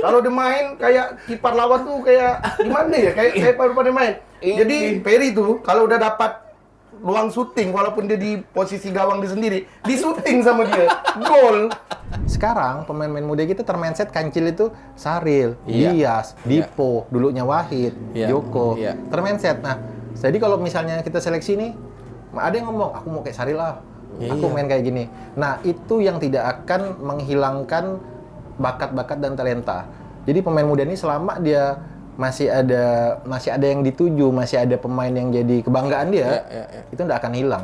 Kalau dia main kayak kiper lawan tuh kayak gimana ya? Kayak pada main. Jadi Perry tuh kalau udah dapat ruang syuting walaupun dia di posisi gawang dia sendiri, di syuting sama dia. Gol. Sekarang pemain-pemain muda kita termindset Kancil itu Saril, Iya. Dias, Dipo, dulunya Wahid, Iya. Joko. Iya. Termindset. Nah, jadi kalau misalnya kita seleksi nih, ada yang ngomong, aku mau kayak Saril lah. Aku main kayak gini. Nah, itu yang tidak akan menghilangkan bakat-bakat dan talenta. Jadi pemain muda ini selama dia masih ada yang dituju, masih ada pemain yang jadi kebanggaan dia, itu nggak akan hilang.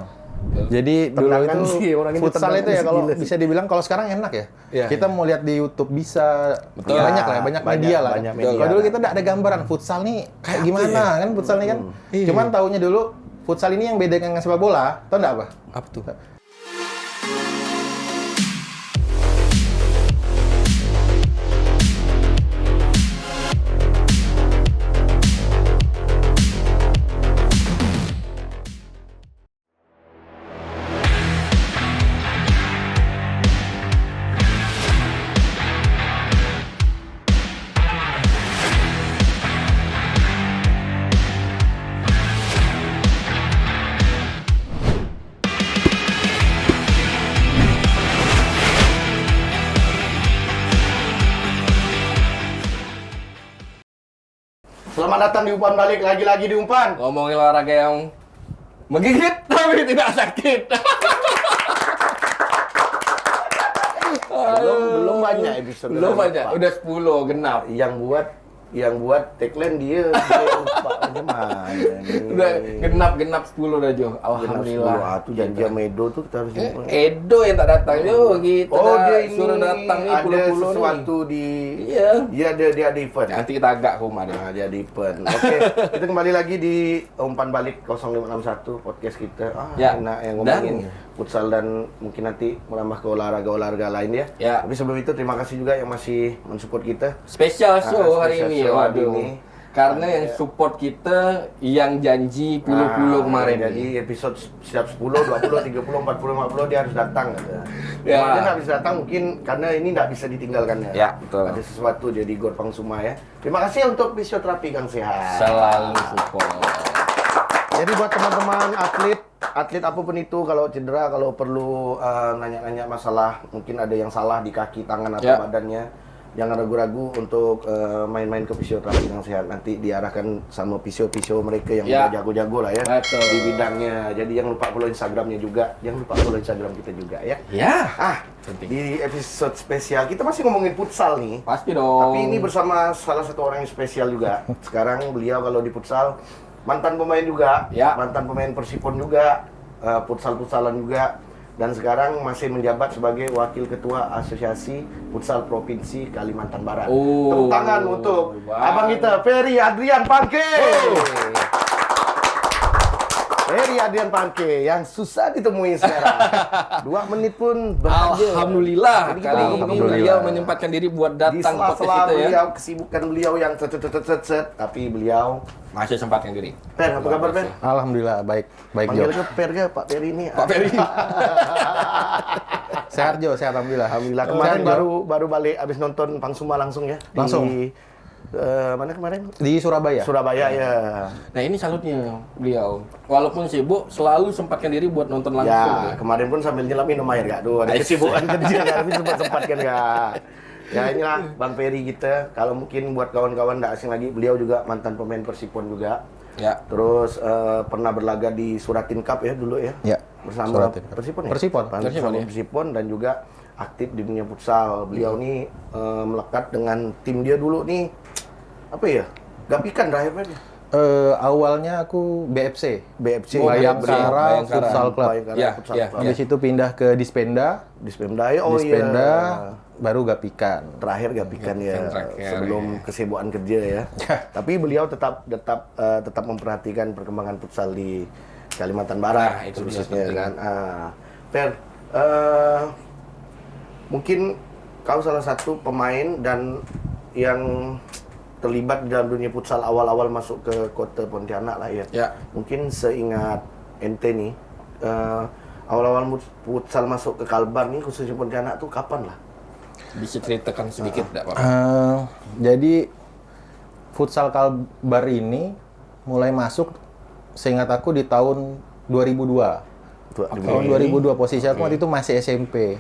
Jadi dulu Tendangan itu sih, orang ini futsal tendangan itu ya sih kalau gila sih. bisa dibilang kalau sekarang enak ya. Iya, Kita mau lihat di YouTube bisa Betul. banyak lah, banyak media lah. banyak media. Kalau dulu kita nggak ada gambaran futsal nih kayak gimana kan futsal nih kan. Cuman taunya dulu futsal ini yang beda dengan sepak bola, tau nggak apa? Apa tuh? Selamat datang di Umpan Balik, lagi-lagi di Umpan. Ngomongin olahraga yang menggigit tapi tidak sakit. Belum banyak episode. Belum lupa. banyak, udah 10 genap. Yang buat tagline dia lupa gimana nih. Udah genap 10 dah Jo. Alhamdulillah. Alhamdulillah. Tuh janji sama Edo tuh kita harus Edo yang tak datang Jo, gitu. Oh, dah. dia ini Suruh datang nih ada puluh-puluh sesuatu di Iya. Iya, dia ada event. Nanti kita agak rumah deh. Nah, dia ada event. Oke, kita kembali lagi di Umpan Balik 0561 podcast kita. Ya. Enak yang ngomongin futsal dan mungkin nanti menambah ke olahraga lain ya. Ya. Tapi sebelum itu terima kasih juga yang masih mensupport kita. Spesial show hari spesial ini show ya, hari waduh. ini. Karena yang support kita yang janji puluh-puluh kemarin. Jadi episode setiap 10, 20, 30, 40, 50 dia harus datang. Ya. Kalau dia nggak bisa datang mungkin karena ini nggak bisa ditinggalkan ya. Ya, betul. Ada sesuatu jadi Gor Pangsuma ya. Terima kasih untuk fisioterapi Kang Sehat. Selalu support. Jadi buat teman-teman atlet apapun itu kalau cedera, kalau perlu nanya-nanya masalah mungkin ada yang salah di kaki, tangan atau Ya. badannya, jangan ragu-ragu untuk main-main ke fisioterapi yang sehat. Nanti diarahkan sama fisio-fisio mereka yang Ya. udah jago-jago lah ya Betul. di bidangnya. Jadi jangan lupa follow Instagramnya juga, jangan lupa follow Instagram kita juga ya. Ya. Di episode spesial kita masih ngomongin futsal nih. Pasti dong. Tapi ini bersama salah satu orang yang spesial juga. Sekarang beliau kalau di futsal mantan pemain juga, Ya. mantan pemain Persipon juga, futsal-futsalan juga, dan sekarang masih menjabat sebagai Wakil Ketua Asosiasi Futsal Provinsi Kalimantan Barat. Oh. Tepuk tangan untuk Wow. abang kita, Ferry Adrian Panke. Ferry Adrian Panke yang susah ditemui sekarang. 2 menit pun berhasil. Alhamdulillah Jadi kali kita ini alhamdulillah. beliau menyempatkan diri buat Di datang ke podcast sela-sela kita ya. beliau, kesibukan beliau yang set, tapi beliau Masih sempatkan diri. Per, apa kabar Per? Alhamdulillah baik Jo. Panggil ke Per ya, Pak Ferry ini. Pak Ferry. Sehat Jo, sehat alhamdulillah. Alhamdulillah kemarin Sehat, Jo. baru balik abis nonton Pangsuma langsung ya. Langsung. Di, mana kemarin? Di Surabaya. Surabaya ya. Nah ini salutnya beliau. Walaupun sibuk, selalu sempatkan diri buat nonton langsung. Ya, kemarin pun sambil nyelam minum air gak? Aduh, ada Ais. kesibukan kerja gak? Tapi sempat kan gak? Ya inilah Bang Ferry kita. Kalau mungkin buat kawan-kawan gak asing lagi, beliau juga mantan pemain Persipon juga. Ya. Terus pernah berlaga di Suratin Cup ya dulu ya. Ya. Bersama Suratin Cup. Persipon ya? Persipon. Bersama ya. Persipon dan juga aktif di dunia futsal. Beliau nih melekat dengan tim dia dulu nih. Apa ya? Gapikan terakhirnya. Awalnya aku BFC. BFC. Bayangkara Bayangkara Futsal Club. Bayangkara Ya, Futsal ya. Club. Habis itu pindah ke Dispenda. Dispemda ya, oh Dispenda iya. baru Gapikan. Terakhir Gapikan ya, terakhir, sebelum kesibukan kerja ya. Tapi beliau tetap memperhatikan perkembangan futsal di Kalimantan Barat, Nah, itu dia khususnya penting. kan. Per, mungkin kau salah satu pemain dan yang terlibat di dalam dunia futsal awal-awal masuk ke kota Pontianak lah ya. Ya. Mungkin seingat ente nih, awal-awal futsal masuk ke Kalbar nih khususnya Pontianak tuh kapan lah? Bisa ceritakan sedikit enggak, Pak? Jadi futsal Kalbar ini mulai masuk seingat aku di tahun 2002. Tahun 2002 posisi aku waktu itu masih SMP.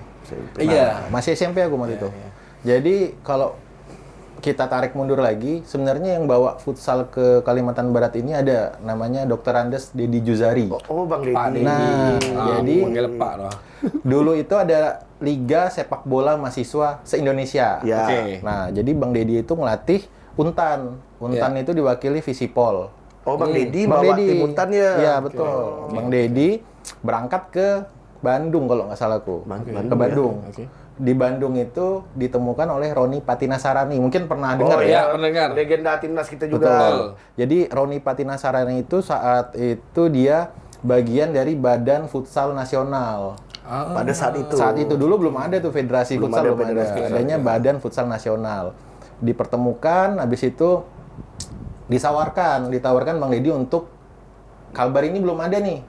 Iya. Masih SMP aku waktu itu. Jadi kalau kita tarik mundur lagi, sebenarnya yang bawa futsal ke Kalimantan Barat ini ada namanya Dr. Andes Dedi Juzari. Oh, Bang Pak Deddy. Deddy. Nah, jadi panggil Pak loh. dulu itu ada Liga Sepak Bola Mahasiswa se-Indonesia. Ya. Oke. Nah, jadi Bang Dedi itu ngelatih Untan. Untan itu diwakili Visipol. Oh, Bang Deddy Bang bawa Dedi. tim Untan ya. Iya, betul. Bang Dedi berangkat ke Bandung kalau nggak salah aku. Bandung Ke Bandung. ya? Oke. Di Bandung itu ditemukan oleh Roni Patinasarani. Mungkin pernah Oh dengar ya? iya, pernah dengar. Legenda timnas kita juga. Betul. Jadi Roni Patinasarani itu saat itu dia bagian dari Badan Futsal Nasional. Pada saat itu. Saat itu dulu belum ada tuh federasi Belum futsal, ada belum ada. federasi futsal, Adanya Badan Futsal Nasional. Dipertemukan, habis itu ditawarkan Bang Deddy untuk Kalbar ini belum ada nih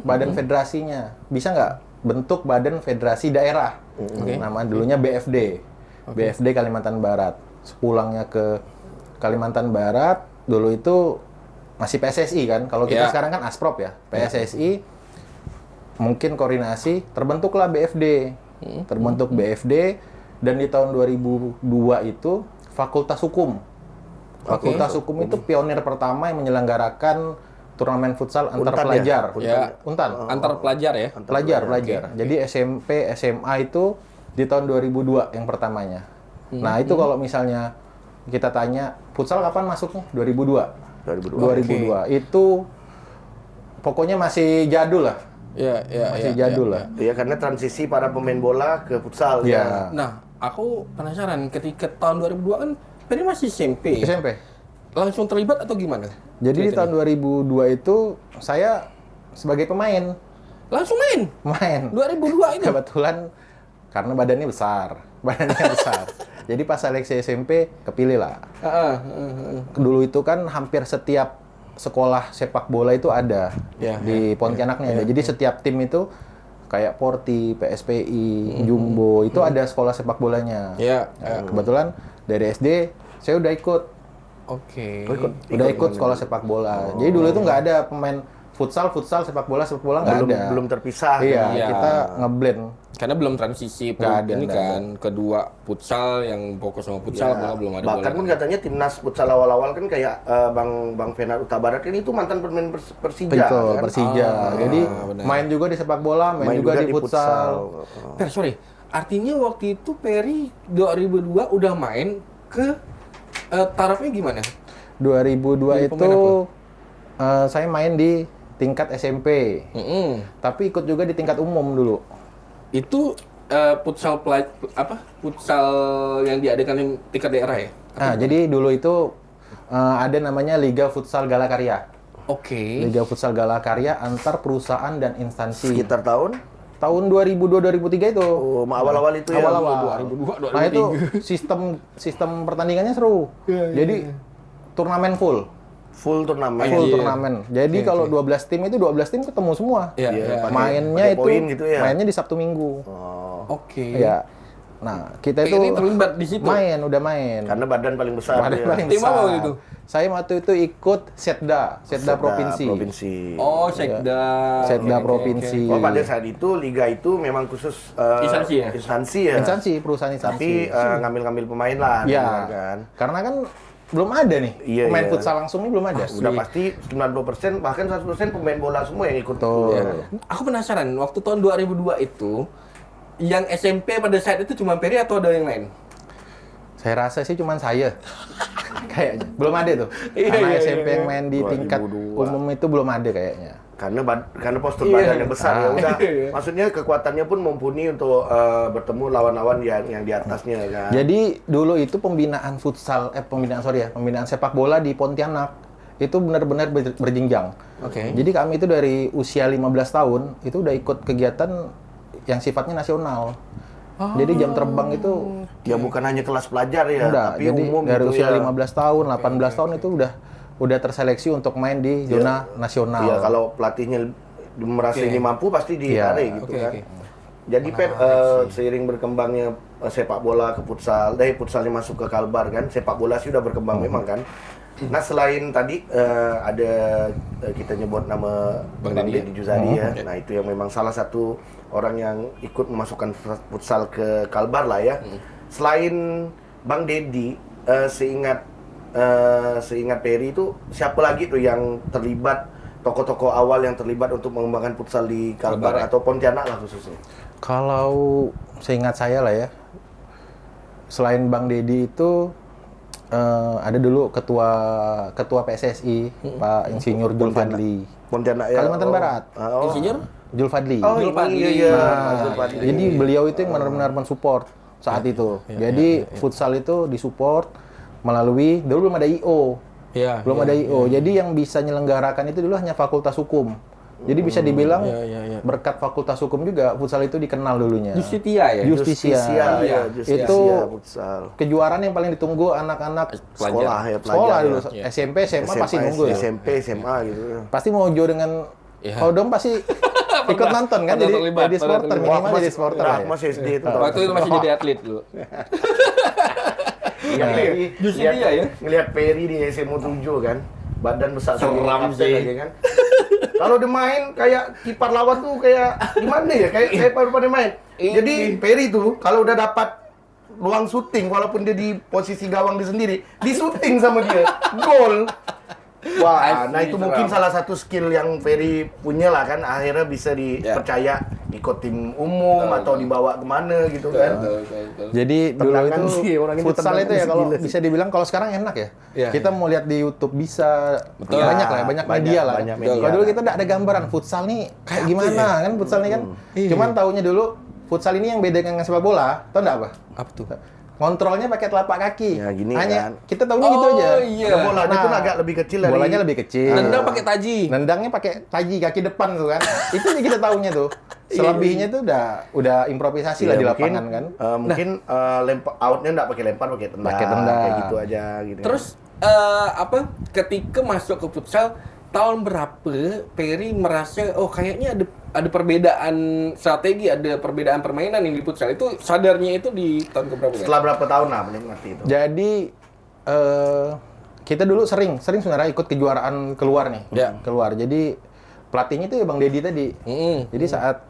badan federasinya. Bisa nggak bentuk badan federasi daerah? Nama dulunya BFD. BFD Kalimantan Barat. Sepulangnya ke Kalimantan Barat, dulu itu masih PSSI kan. Kalau kita sekarang kan Asprop ya. PSSI mungkin koordinasi, terbentuklah BFD. Terbentuk BFD dan di tahun 2002 itu Fakultas Hukum. Fakultas Hukum itu pionir pertama yang menyelenggarakan turnamen futsal antar Untan ya? pelajar. Ya. Untan. Antar pelajar ya. Pelajar. Jadi SMP, SMA itu di tahun 2002 yang pertamanya. Nah, itu kalau misalnya kita tanya, futsal kapan masuknya? 2002. 2002. Itu pokoknya masih jadul lah. Iya, iya, Masih iya, jadul iya, lah. Iya, karena transisi para pemain bola ke futsal Iya. ya. Nah, aku penasaran ketika tahun 2002 kan Ferry masih SMP. SMP. Langsung terlibat atau gimana? Jadi di tahun 2002 itu saya sebagai pemain Langsung main. 2002 itu. kebetulan karena badannya besar. Jadi pas seleksi SMP kepilih lah. Dulu itu kan hampir setiap sekolah sepak bola itu ada Ya, di Pontianaknya. Jadi setiap tim itu kayak Porti, PSPI, Jumbo itu ada sekolah sepak bolanya. Iya. Nah, kebetulan dari SD saya udah ikut Oke. ikut sekolah sepak bola. Jadi dulu itu nggak ada pemain futsal, sepak bola nggak ada. Belum terpisah. Iya, Iya. kita ngeblend. Karena belum transisi Nggak ada, ini nggak kan kedua futsal yang fokus sama futsal, bola belum ada Bahkan bola. pun katanya timnas futsal awal-awal kan kayak Bang Fenar Utabarat kan itu mantan pemain Persija Betul, kan. Persija. Jadi benar. main juga di sepak bola, main juga di futsal. Per, sorry. Artinya waktu itu Ferry 2002 udah main ke tarafnya gimana? 2002 Jadi itu pemain saya main di tingkat SMP. Tapi ikut juga di tingkat umum dulu. Itu futsal futsal yang diadakan di tingkat daerah ya? Nah, jadi dulu itu ada namanya Liga Futsal Galakarya. Oke. Liga Futsal Galakarya antar perusahaan dan instansi. Sekitar tahun Tahun 2002-2003 itu. awal-awal itu ya. Awal-awal. 2002, Nah, itu sistem pertandingannya seru. Jadi turnamen full. Full turnamen. Full Iya. turnamen. Jadi kalau 12 tim itu 12 tim ketemu semua. Iya, iya. Mainnya pakai itu poin gitu ya? mainnya di Sabtu Minggu. Oke. Iya. Nah, kita itu Ferry terlibat di situ. udah main. Karena badan paling besar Badan dia. paling Tim besar. apa waktu itu? Saya waktu itu ikut Setda provinsi. Oh, Sekda. Setda Oke, provinsi. Oh, pada saat itu liga itu memang khusus Instansi ya? Instansi ya. Instansi, perusahaan instansi. Tapi ngambil-ngambil pemain lah Ya, kan. karena kan belum ada nih Iya, pemain iya. futsal langsung ini belum ada. Udah pasti 90% bahkan 100% pemain bola semua yang ikut. Betul. Ya. Aku penasaran, waktu tahun 2002 itu yang SMP pada saat itu cuma Ferry atau ada yang lain? Saya rasa sih cuman saya. Kayaknya belum ada tuh. Iya, Karena iya, SMP iya. yang main di tingkat 2002. umum itu belum ada kayaknya. Karena postur Iya. badannya besar ya udah. Iya. Maksudnya kekuatannya pun mumpuni untuk bertemu lawan-lawan yang di atasnya kan. Jadi dulu itu pembinaan pembinaan sepak bola di Pontianak itu benar-benar berjenjang. Oke. Jadi kami itu dari usia 15 tahun itu udah ikut kegiatan yang sifatnya nasional. Jadi jam terbang itu Ya bukan hanya kelas pelajar ya, udah, tapi jadi umum dari gitu usia ya. 15 tahun, 18 tahun itu udah terseleksi untuk main di zona nasional. Iya, kalau pelatihnya merasa ini mampu pasti ditarik gitu Oke, kan. oke. Jadi seiring berkembangnya sepak bola ke futsal, dari futsalnya masuk ke Kalbar kan, sepak bola sih udah berkembang memang kan. Nah selain tadi ada kita nyebut nama Bang Deddy Juzadi ya. Nah itu yang memang salah satu orang yang ikut memasukkan futsal ke Kalbar lah ya. Selain Bang Deddy, seingat Peri itu siapa lagi tuh yang terlibat, tokoh-tokoh awal yang terlibat untuk mengembangkan futsal di Kalbar atau Pontianak lah khususnya? Kalau seingat saya lah ya, selain Bang Deddy itu ada dulu ketua PSSI Pak Insinyur Julfadli. Pontianak ya. Kalimantan Barat. Insinyur Julfadli. Oh iya. Nah, jadi beliau itu yang benar-benar mensupport saat itu. Jadi futsal itu disupport melalui dulu belum ada IO. Belum ada IO. Jadi yang bisa menyelenggarakan itu dulu hanya Fakultas Hukum. Jadi bisa dibilang berkat Fakultas Hukum juga futsal itu dikenal dulunya. Justisia ya. Justisia. Itu futsal. kejuaraan yang paling ditunggu anak-anak Sekolah ya, sekolah pelajar dulu. ya. SMP, SMA pasti nunggu ya. SMP, SMA gitu. Pasti mau jo dengan Kodong pasti ikut nonton kan, jadi supporter, minimal jadi supporter. Nah, masih SD itu. Waktu itu masih jadi atlet dulu. Justru dia ya. Ngelihat Peri di SMA 7 kan. Badan besar seram sih kan. Kalau dia main kayak kiper lawan tuh kayak gimana ya? Kayak pada main. Jadi Peri tuh kalau udah dapat ruang syuting walaupun dia di posisi gawang dia sendiri, di syuting sama dia. Gol. Wah, nah itu mungkin salah satu skill yang Peri punya lah kan, akhirnya bisa dipercaya ikut tim umum atau dibawa kemana gitu kan. Jadi dulu itu futsal itu ya kalau bisa dibilang, kalau sekarang enak ya. Kita mau lihat di YouTube bisa banyak lah, banyak media lah. Kalau dulu kita udah ada gambaran futsal nih kayak gimana kan, futsal nih kan. Cuman taunya dulu futsal ini yang beda dengan sepak bola, tau nggak apa? Apa tuh? Kontrolnya pakai telapak kaki. Ya gini hanya kan. kita tahunya gitu aja. Nah, bolanya pun agak lebih kecil dari bolanya lebih kecil. Nendang pakai taji. Nendangnya pakai taji kaki depan tuh kan. Itu yang kita tahunya tuh. Selebihnya tuh udah improvisasi lah di lapangan kan. Mungkin outnya nggak pakai lempar, pakai tendang. Kayak gitu aja gitu. Terus ketika masuk ke futsal tahun berapa Peri merasa kayaknya ada perbedaan strategi, ada perbedaan permainan yang di futsal itu, sadarnya itu di tahun keberapa? Setelah berapa tahun lah menikmati itu? Jadi kita dulu sering sebenarnya ikut kejuaraan keluar nih. Keluar. Jadi pelatihnya itu ya Bang Deddy tadi. Jadi saat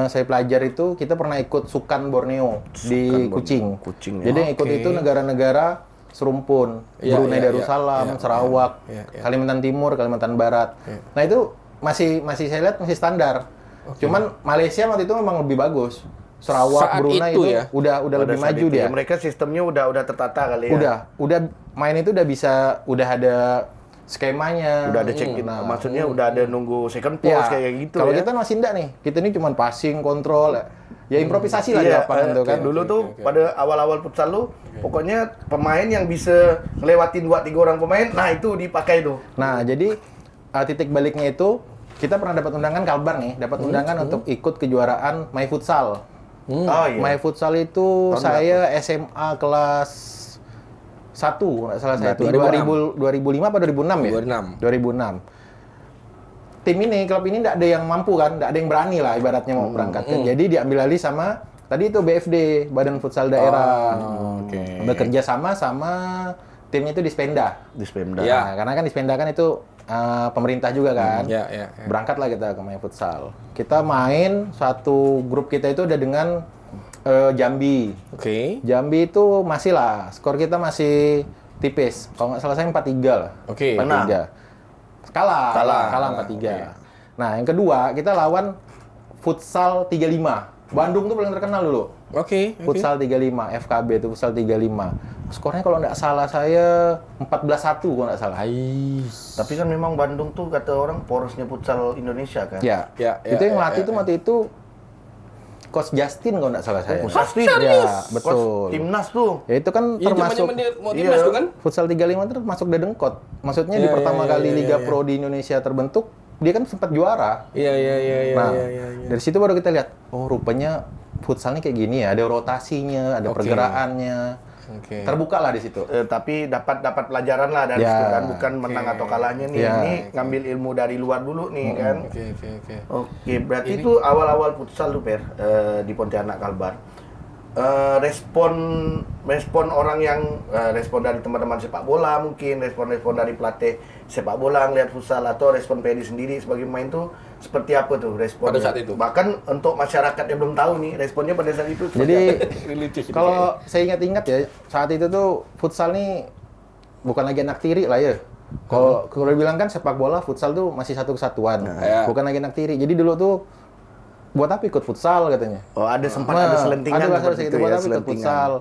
saya pelajar itu kita pernah ikut Sukan Borneo di Kucing. Jadi yang ikut itu negara-negara serumpun, Brunei Darussalam, Sarawak, Kalimantan Timur, Kalimantan Barat. Nah itu masih saya lihat masih standar. Cuman Malaysia waktu itu memang lebih bagus. Sarawak, saat Brunei itu udah lebih maju dia. Mereka sistemnya udah tertata kali ya. Udah main itu udah ada skemanya. Udah ada check maksudnya udah ada nunggu second post kayak gitu. Kalau kita masih enggak nih. Kita ini cuma passing, kontrol. Ya improvisasi lah di lapangan tuh kan. Dulu tuh pada awal-awal futsal lu pokoknya pemain yang bisa ngelewatin 2-3 orang pemain, nah itu dipakai tuh. Nah, jadi titik baliknya itu kita pernah dapat undangan Kalbar nih, dapat undangan untuk ikut kejuaraan My Futsal. My Futsal itu saya SMA kelas 1, nggak salah saya itu 2005 apa 2006 ya? 2006. Tim ini, klub ini nggak ada yang mampu kan, nggak ada yang berani lah ibaratnya mau berangkat. Jadi diambil alih sama tadi itu BFD, Badan Futsal Daerah. Bekerja sama timnya itu Dispenda. Nah, karena kan Dispenda kan itu pemerintah juga kan. Berangkatlah kita ke My Futsal. Kita main, satu grup kita itu udah dengan Jambi. Jambi itu masih lah, skor kita masih tipis. Kalau nggak salah saya 4-3 lah. 4-3. Kalah 4-3. Nah, yang kedua kita lawan Futsal 35. Bandung tuh paling terkenal dulu. Futsal 35, FKB itu Futsal 35. Skornya kalau nggak salah saya 14-1 kalau nggak salah. Tapi kan memang Bandung tuh kata orang porosnya futsal Indonesia kan. Itu yang latih tuh waktu itu Coach Justin kalau nggak salah saya. Coach Justin? Ya, betul. Timnas tuh. Ya itu kan termasuk timnas tuh kan? Futsal 35 itu termasuk Dedengkot. Maksudnya di pertama kali Liga Pro di Indonesia terbentuk, dia kan sempat juara. Nah, dari situ baru kita lihat, rupanya futsal ini kayak gini ya, ada rotasinya, ada pergerakannya. Oke. Terbuka lah di situ. Tapi dapat pelajaran lah dari Ya. situ kan, bukan menang atau kalahnya nih. Ya. Ini ngambil ilmu dari luar dulu nih kan. Oke. Oke, berarti itu awal-awal futsal tuh Per, di Pontianak Kalbar. Respon orang yang respon dari teman-teman sepak bola mungkin, respon dari pelatih sepak bola ngeliat futsal, atau respon Peri sendiri sebagai pemain tuh seperti apa tuh responnya? Pada saat itu? Bahkan untuk masyarakat yang belum tahu nih, responnya pada saat itu seperti Jadi apa? kalau saya ingat-ingat ya, saat itu tuh futsal nih bukan lagi anak tiri lah ya. Kalau bilang kan sepak bola, futsal tuh masih satu kesatuan, Ya. bukan lagi anak tiri. Jadi dulu tuh buat apa ikut futsal katanya? Oh, ada sempat ada selentingan ada seperti segitu itu buat ya, apa ikut selentingan. futsal.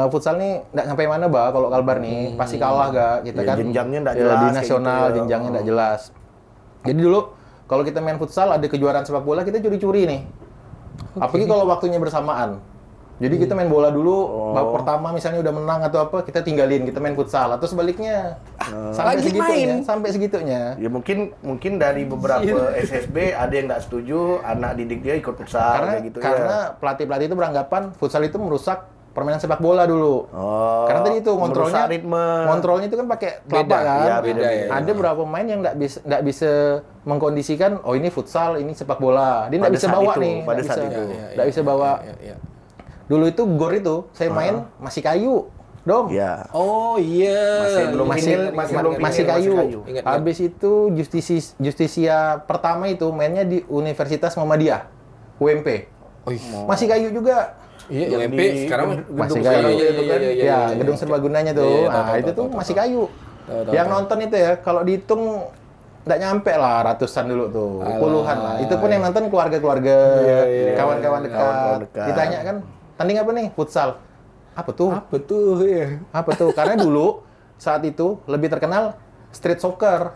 Futsal nih nggak sampai mana bah kalau Kalbar nih, pasti kalah gak kita Ya, kan. jenjangnya nggak Ya, jelas di kayak nasional gitu ya. jenjangnya nggak jelas. Jadi dulu kalau kita main futsal ada kejuaraan sepak bola, kita curi-curi nih. Apalagi kalau waktunya bersamaan. Jadi kita main bola dulu, babak pertama misalnya udah menang atau apa, kita tinggalin, kita main futsal. Atau sebaliknya, sampai Lagi segitunya, main. sampai segitunya. Ya mungkin dari beberapa SSB ada yang nggak setuju anak didik dia ikut futsal Karena kayak gitu karena ya. pelatih-pelatih itu beranggapan futsal itu merusak permainan sepak bola dulu. Oh, Karena tadi itu kontrolnya, merusak ritme. kontrolnya itu kan pakai telapak Beda, kan. ya, beda. Ada beberapa pemain yang nggak bisa mengkondisikan, oh ini futsal, ini sepak bola. Dia nggak Pada bisa saat bawa itu, nih, pada nggak saat bisa, itu. nggak bisa bawa. Ya. Dulu itu gor itu saya main masih kayu, dong. Ya. Oh iya. Masih belum Masih, pinggir, masih belum masih pinggir, kayu. masih kayu. Ingat. Habis itu Justisia pertama itu mainnya di Universitas Muhammadiyah, UMP. Oh, Masih kayu juga. iya, Yang UMP di sekarang gedung Masih sekarang kayu. itu kan. Ya, gedung serbagunanya tuh. Iya, Nah, tahu, itu tuh tahu, masih tahu. kayu. Tahu, Yang tahu. nonton itu ya, kalau dihitung nggak nyampe lah ratusan dulu tuh, Alah. puluhan lah. Itu pun yang nonton keluarga-keluarga, iya, kawan-kawan dekat. kawan-kawan dekat. Ditanya kan, tanding apa nih? Futsal. Apa tuh? Apa tuh ya? Apa tuh? Karena dulu saat itu lebih terkenal street soccer.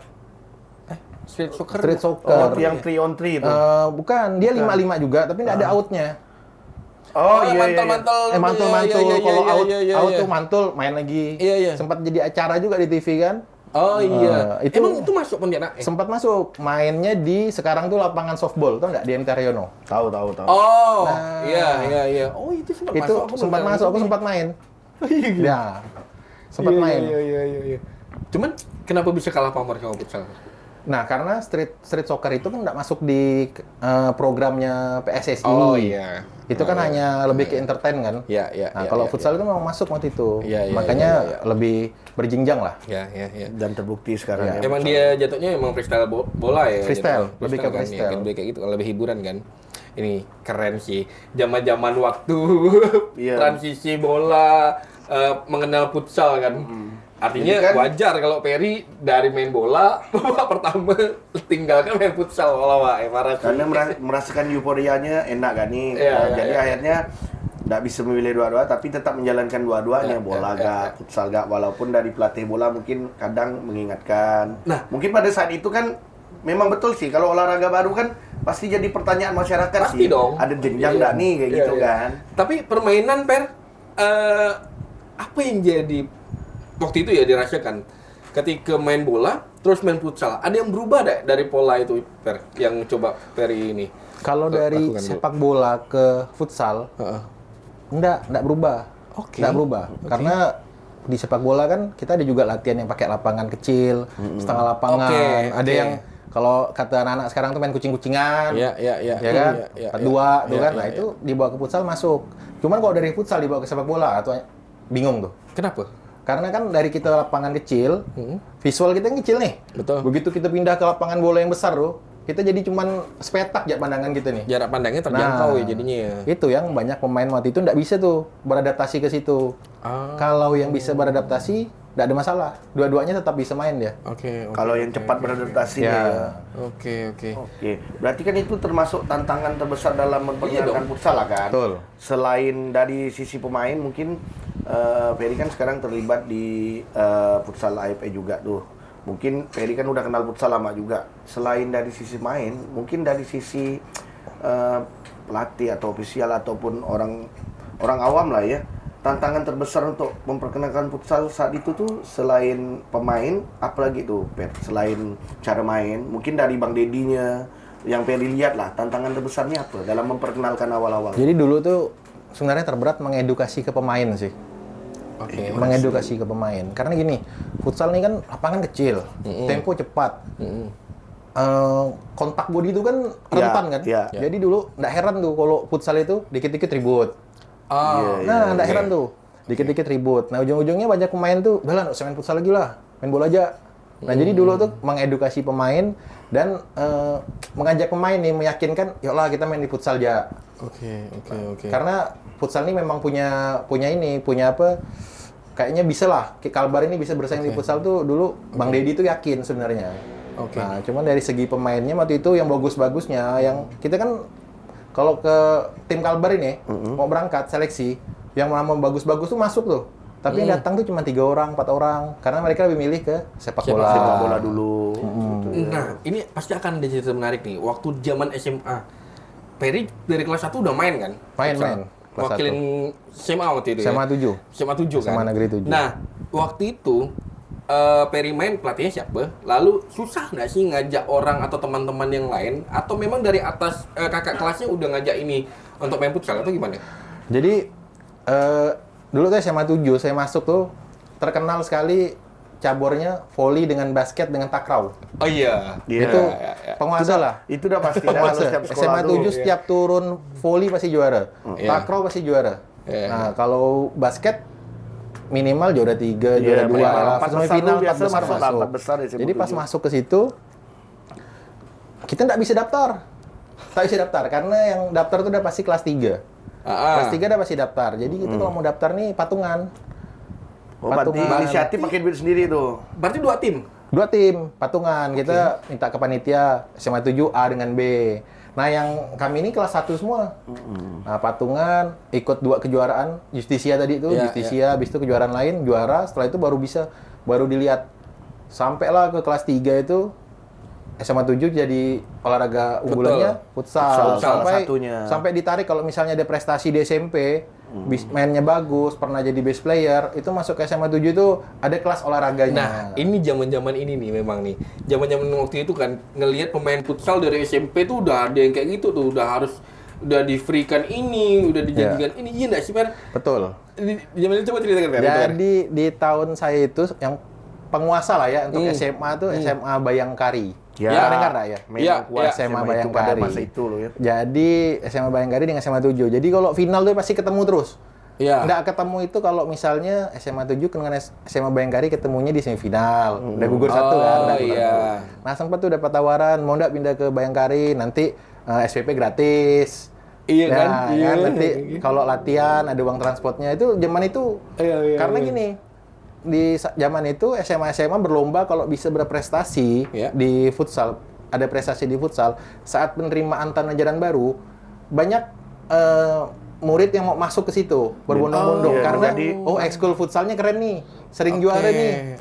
Street soccer. Street Oh, soccer. yang 3 on 3 itu. Bukan, dia 5-5 juga, tapi nggak ada outnya. Oh, yang iya, iya. mantul-mantul. Mantul-mantul, Iya, iya, kalau iya, out, iya, iya, out iya. tuh mantul, main lagi. Iya, iya. Sempat jadi acara juga di TV kan. Oh iya. itu- Emang itu masuk Pontianak? Sempat masuk, mainnya di sekarang tuh lapangan softball, tau nggak, di MT Haryono. Tahu. Oh, Nah. iya. Oh, itu sempat Itu masuk. sempat masuk, aku sempat main. Ya, sempat main. Iya. Cuman kenapa bisa kalah pamor sama futsal? Nah, karena street soccer itu kan nggak masuk di programnya PSSI. Oh iya. Itu kan hanya lebih ke entertain kan. Iya. Nah, kalau futsal itu memang masuk waktu itu. Iya, Makanya iya. lebih berjenjang lah. Iya. Dan terbukti sekarang ya. Emang dia jatuhnya emang freestyle bola ya? Freestyle, jatuhnya? lebih ke kan, ya, freestyle. kan, lebih kayak gitu, lebih hiburan kan. Ini keren sih. Zaman-zaman waktu Iya. transisi bola mengenal futsal kan. Artinya Jadi kan- wajar kalau Peri dari main bola pertama tinggalkan main futsal kalau Pak marah. Karena merasakan euforianya enak kan nih. Iya, iya, Jadi iya. akhirnya nggak bisa memilih dua-dua, tapi tetap menjalankan dua-duanya, Iya, bola iya, gak, futsal gak, walaupun dari pelatih bola mungkin kadang mengingatkan. Nah. Mungkin pada saat itu kan memang betul sih, kalau olahraga baru kan pasti jadi pertanyaan masyarakat Pasti sih. dong. Ada jenjang Iya. nggak nih kayak Iya, gitu iya. kan? Tapi permainan apa yang jadi waktu itu ya dirasakan ketika main bola terus main futsal, ada yang berubah dari pola itu yang coba Peri ini? Kalau dari lakukan dulu. sepak bola ke futsal, enggak berubah. Oke. Enggak berubah. Karena di sepak bola kan kita ada juga latihan yang pakai lapangan kecil, setengah lapangan. Oke, Ada oke. yang kalau kata anak-anak sekarang tuh main kucing-kucingan. Iya. Ya kan? Iya, 4-2 tuh iya, kan. iya, Nah, iya. itu dibawa ke futsal masuk. Cuman kalau dari futsal dibawa ke sepak bola atau bingung tuh. Kenapa? Karena kan dari kita lapangan kecil, visual kita yang kecil nih. Betul. Begitu kita pindah ke lapangan bola yang besar tuh, kita jadi cuman sepetak ya pandangan kita nih. Jarak pandangnya terjangkau Nah, ya jadinya ya. Itu yang banyak pemain waktu itu nggak bisa tuh beradaptasi ke situ. Kalau yang bisa beradaptasi, nggak ada masalah. Dua-duanya tetap bisa main dia. Oke. Kalau yang cepat beradaptasi Ya. ya. Oke. Oke, berarti kan itu termasuk tantangan terbesar dalam memperkenalkan dong. futsal lah kan? Betul. Selain dari sisi pemain, mungkin Ferry kan sekarang terlibat di futsal AFE juga tuh. Mungkin Ferry kan udah kenal futsal lama juga. Selain dari sisi main, mungkin dari sisi pelatih atau ofisial ataupun orang awam lah ya. Tantangan terbesar untuk memperkenalkan futsal saat itu tuh selain pemain, apalagi tuh Per? Selain cara main, mungkin dari Bang Dedinya yang Ferry lihat lah, tantangan terbesarnya apa dalam memperkenalkan awal-awal? Jadi dulu tuh sebenarnya terberat mengedukasi ke pemain sih. mengedukasi ke pemain. Karena gini, futsal ini kan lapangan kecil, tempo cepat. Kontak body itu kan rentan kan. Jadi dulu nggak heran tuh kalau futsal itu dikit-dikit ribut. Nggak heran tuh. Dikit-dikit ribut. Nah, ujung-ujungnya banyak pemain tuh, udah lah, nggak usah main futsal lagi lah, main bola aja. Nah, jadi dulu tuh mengedukasi pemain dan mengajak pemain nih, meyakinkan, yuk lah kita main di futsal aja. Oke. Karena futsal ini memang punya apa? Kayaknya bisa lah, Kalbar ini bisa bersaing di futsal tuh dulu Bang Deddy tuh yakin sebenarnya. Nah, cuman dari segi pemainnya waktu itu yang bagus-bagusnya, yang kita kan kalau ke tim Kalbar ini mau berangkat seleksi, yang nama bagus-bagus tuh masuk tuh. Tapi yang datang tuh cuma 3 orang, 4 orang, karena mereka lebih milih ke sepak bola dulu. Nah, ini pasti akan ada cerita menarik nih. Waktu zaman SMA, Peri dari kelas 1 udah main kan? Main. Kelas Wakilin SMA waktu itu SMA ya? 7. SMA 7 kan? SMA Negeri 7. Nah, waktu itu Peri main, pelatihnya siapa? Lalu susah nggak sih ngajak orang atau teman-teman yang lain? Atau memang dari atas kakak kelasnya udah ngajak ini untuk main futsal atau gimana? Jadi dulu tuh SMA 7 saya masuk tuh terkenal sekali cabornya volley dengan basket dengan takraw. Oh iya. Itu penguasa lah. Itu udah pasti Penguasa. setiap sekolah SMA 7 setiap turun volley pasti juara. Iya. Takraw pasti juara. Nah, kalau basket minimal juara 3, juara 2, sampai final 4 besar masuk. Jadi pas masuk ke situ kita nggak bisa daftar. Tak bisa daftar karena yang daftar tuh udah pasti kelas 3. Kelas 3 udah pasti daftar. Jadi kita kalau mau daftar nih patungan. Berarti inisiatif pakai duit sendiri tuh. Berarti 2 tim? 2 tim, patungan. Kita minta ke panitia SMA 7 A dengan B. Nah, yang kami ini kelas 1 semua. Nah, patungan, ikut 2 kejuaraan, Justisia tadi itu, Justisia, habis itu kejuaraan lain, juara, setelah itu baru dilihat. Sampailah ke kelas 3 itu, SMA 7 jadi olahraga unggulannya futsal. Sampai ditarik kalau misalnya ada prestasi di SMP, mainnya bagus, pernah jadi best player, itu masuk ke SMA 7 itu ada kelas olahraganya. Nah, ini zaman-zaman ini nih memang nih. Zaman-zaman waktu itu kan ngelihat pemain futsal dari SMP tuh udah ada yang kayak gitu tuh, udah di-free-kan ini, udah dijadikan ini. Iya enggak sih, Per? Betul. Di zaman itu coba ceritakan, Per. Jadi di tahun saya itu yang penguasa lah ya untuk SMA tuh SMA Bayangkari. Ya, dengar nggak ya? SMA Bayangkari. Masa itu loh ya. Jadi SMA Bayangkari dengan SMA 7. Jadi kalau final tuh pasti ketemu terus. Iya. Nggak ketemu itu kalau misalnya SMA 7 dengan SMA Bayangkari ketemunya di semifinal. Udah gugur satu kan. Iya. Nah, sempat tuh dapat tawaran mau nggak pindah ke Bayangkari, nanti SPP gratis. Iya kan? Iya. Nanti kalau latihan ada uang transportnya itu zaman itu. Karena gini, di zaman itu SMA berlomba kalau bisa berprestasi di futsal, ada prestasi di futsal, saat penerimaan tahun ajaran baru banyak murid yang mau masuk ke situ berbondong-bondong karena ekskul futsalnya keren nih, sering juara nih.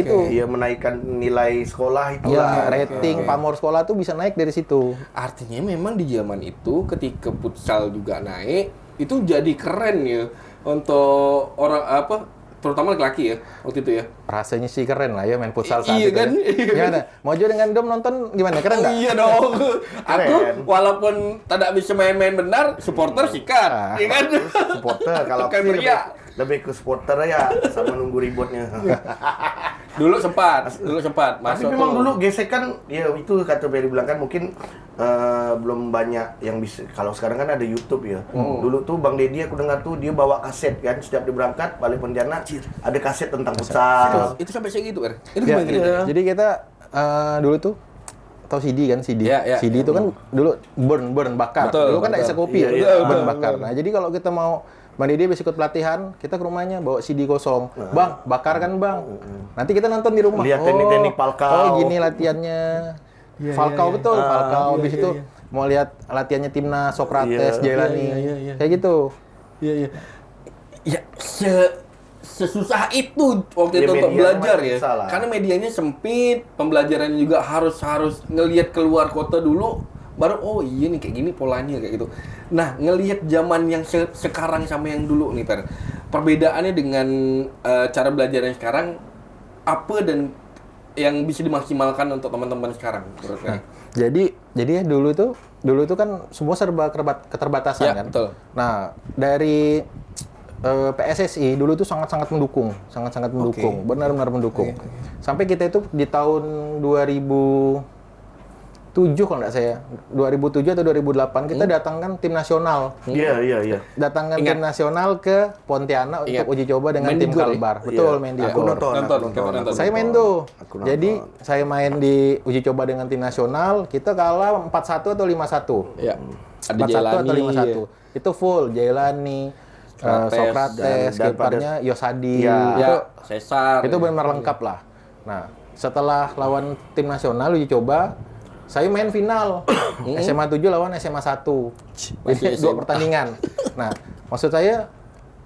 Itu iya, menaikkan nilai sekolah itu lah. Rating pamor sekolah tuh bisa naik dari situ. Artinya memang di zaman itu ketika futsal juga naik, itu jadi keren ya untuk orang terutama laki-laki ya waktu itu ya. Rasanya sih keren lah ya main futsal saat itu. Kan? Gimana? Mojo dengan Dom nonton gimana? Keren nggak? Iya dong. Aku walaupun tidak bisa main-main benar, supporter sikat. Iya kan? Supporter kalau aku lebih ke supporter ya, sama nunggu ributnya. Dulu sempat Tapi memang dulu gesekan, ya itu kata Ferry bilang kan mungkin belum banyak yang bisa. Kalau sekarang kan ada YouTube ya. Dulu tuh Bang Deddy aku dengar tuh dia bawa kaset kan, setiap dia berangkat balik Pontianak ada kaset tentang futsal. Itu sampai segitu kan? Itu gimana? Jadi kita dulu tuh tahu CD kan, CD. CD itu kan dulu burn bakar. Dulu kan nggak bisa kopi ya, burn bakar. Nah, jadi kalau kita mau Bang Deddy habis ikut pelatihan, kita ke rumahnya bawa CD kosong. Bang, bakar kan Bang? Nanti kita nonton di rumah. Lihat teknik-teknik Falcao. Oh, gini latihannya. Falcao betul, Falcao. Habis itu mau lihat latihannya timnas Socrates, Jailani. Kayak gitu. Iya. Ya, sesusah itu waktu itu untuk belajar ya. Karena medianya sempit, pembelajarannya juga harus ngelihat keluar kota dulu. Baru iya nih kayak gini polanya kayak gitu. Nah, ngelihat zaman yang sekarang sama yang dulu nih, Per. Perbedaannya dengan cara belajar yang sekarang apa dan yang bisa dimaksimalkan untuk teman-teman sekarang menurut saya? Jadi ya dulu tuh kan semua serba keterbatasan kan. Betul. Nah, dari PSSI dulu itu sangat-sangat mendukung, benar-benar mendukung. Sampai kita itu di tahun 2007 kalau nggak saya, 2007 atau 2008 kita datangkan tim nasional. Iya. Datangkan tim nasional ke Pontianak untuk uji coba dengan Main tim di Gor, Kalbar. Iya. Betul, main di Aku Gor. Nonton. Saya main tuh. Aku nonton. Jadi saya main di uji coba dengan tim nasional, kita kalah 4-1 atau 5-1. Ya. Ada 4-1 Jailani. atau 5-1. Itu full Jailani, Sokrates, dan kipernya Yosadi. Ya. Ya, Cesar. Itu benar lengkap lah. Nah, setelah lawan tim nasional uji coba, saya main final SMA 7 lawan SMA 1. Jadi 2 pertandingan. Nah, maksud saya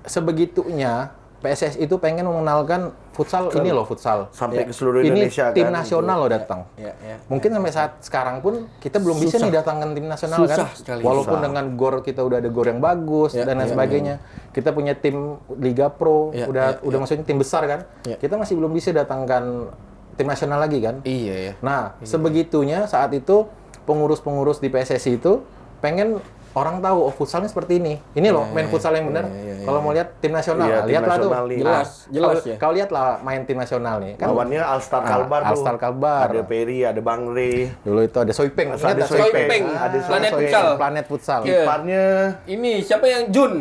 sebegitunya PSSI itu pengen mengenalkan futsal ini loh, futsal. Sampai ke seluruh Ini Indonesia tim kan, nasional loh datang. Ya. Mungkin sampai saat sekarang pun kita belum bisa Susah. nih datangkan tim nasional Susah kan. sekali. Walaupun Susah. dengan GOR kita udah ada GOR yang bagus dan lain sebagainya. Kita punya tim Liga Pro, udah maksudnya tim besar kan. Ya. Kita masih belum bisa datangkan tim nasional lagi kan. Iya ya. Nah, sebegitunya saat itu pengurus-pengurus di PSSI itu pengen orang tahu oh futsalnya seperti ini. Ini loh main futsal yang benar. Kalau mau lihat tim nasional, Iya, tim lihatlah tuh. nasional nih. Jelas ya. Kau lihatlah main tim nasional nih. Kan Lawannya Alstar Kalbar tuh. Alstar Kalbar. Ada Peri, ada Bang Re. Dulu itu ada Soipeng. Ada Ingat nggak Soipeng. Ada Planet Futsal. Planet Futsal. Iya. Kiparnya Ini siapa yang Jun?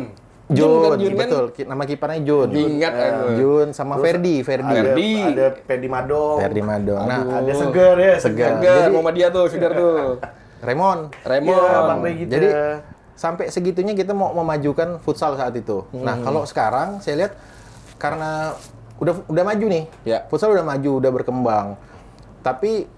Jun, kan, Jun kan? betul. Nama kipernya Jun. Ingat aku. Jun sama Ferdi. ada, Ferdi. ada Pedi Madong. Ferdi Madong. Nah, Ada Seger ya, Seger. Enggak, Muhammadiyah tuh, Sudar tuh. Raymond. Raymond. Iya, Bang Re gitu. Jadi sampai segitunya kita mau memajukan futsal saat itu. Nah, kalau sekarang saya lihat karena udah maju nih. Ya. Futsal udah maju, udah berkembang. Tapi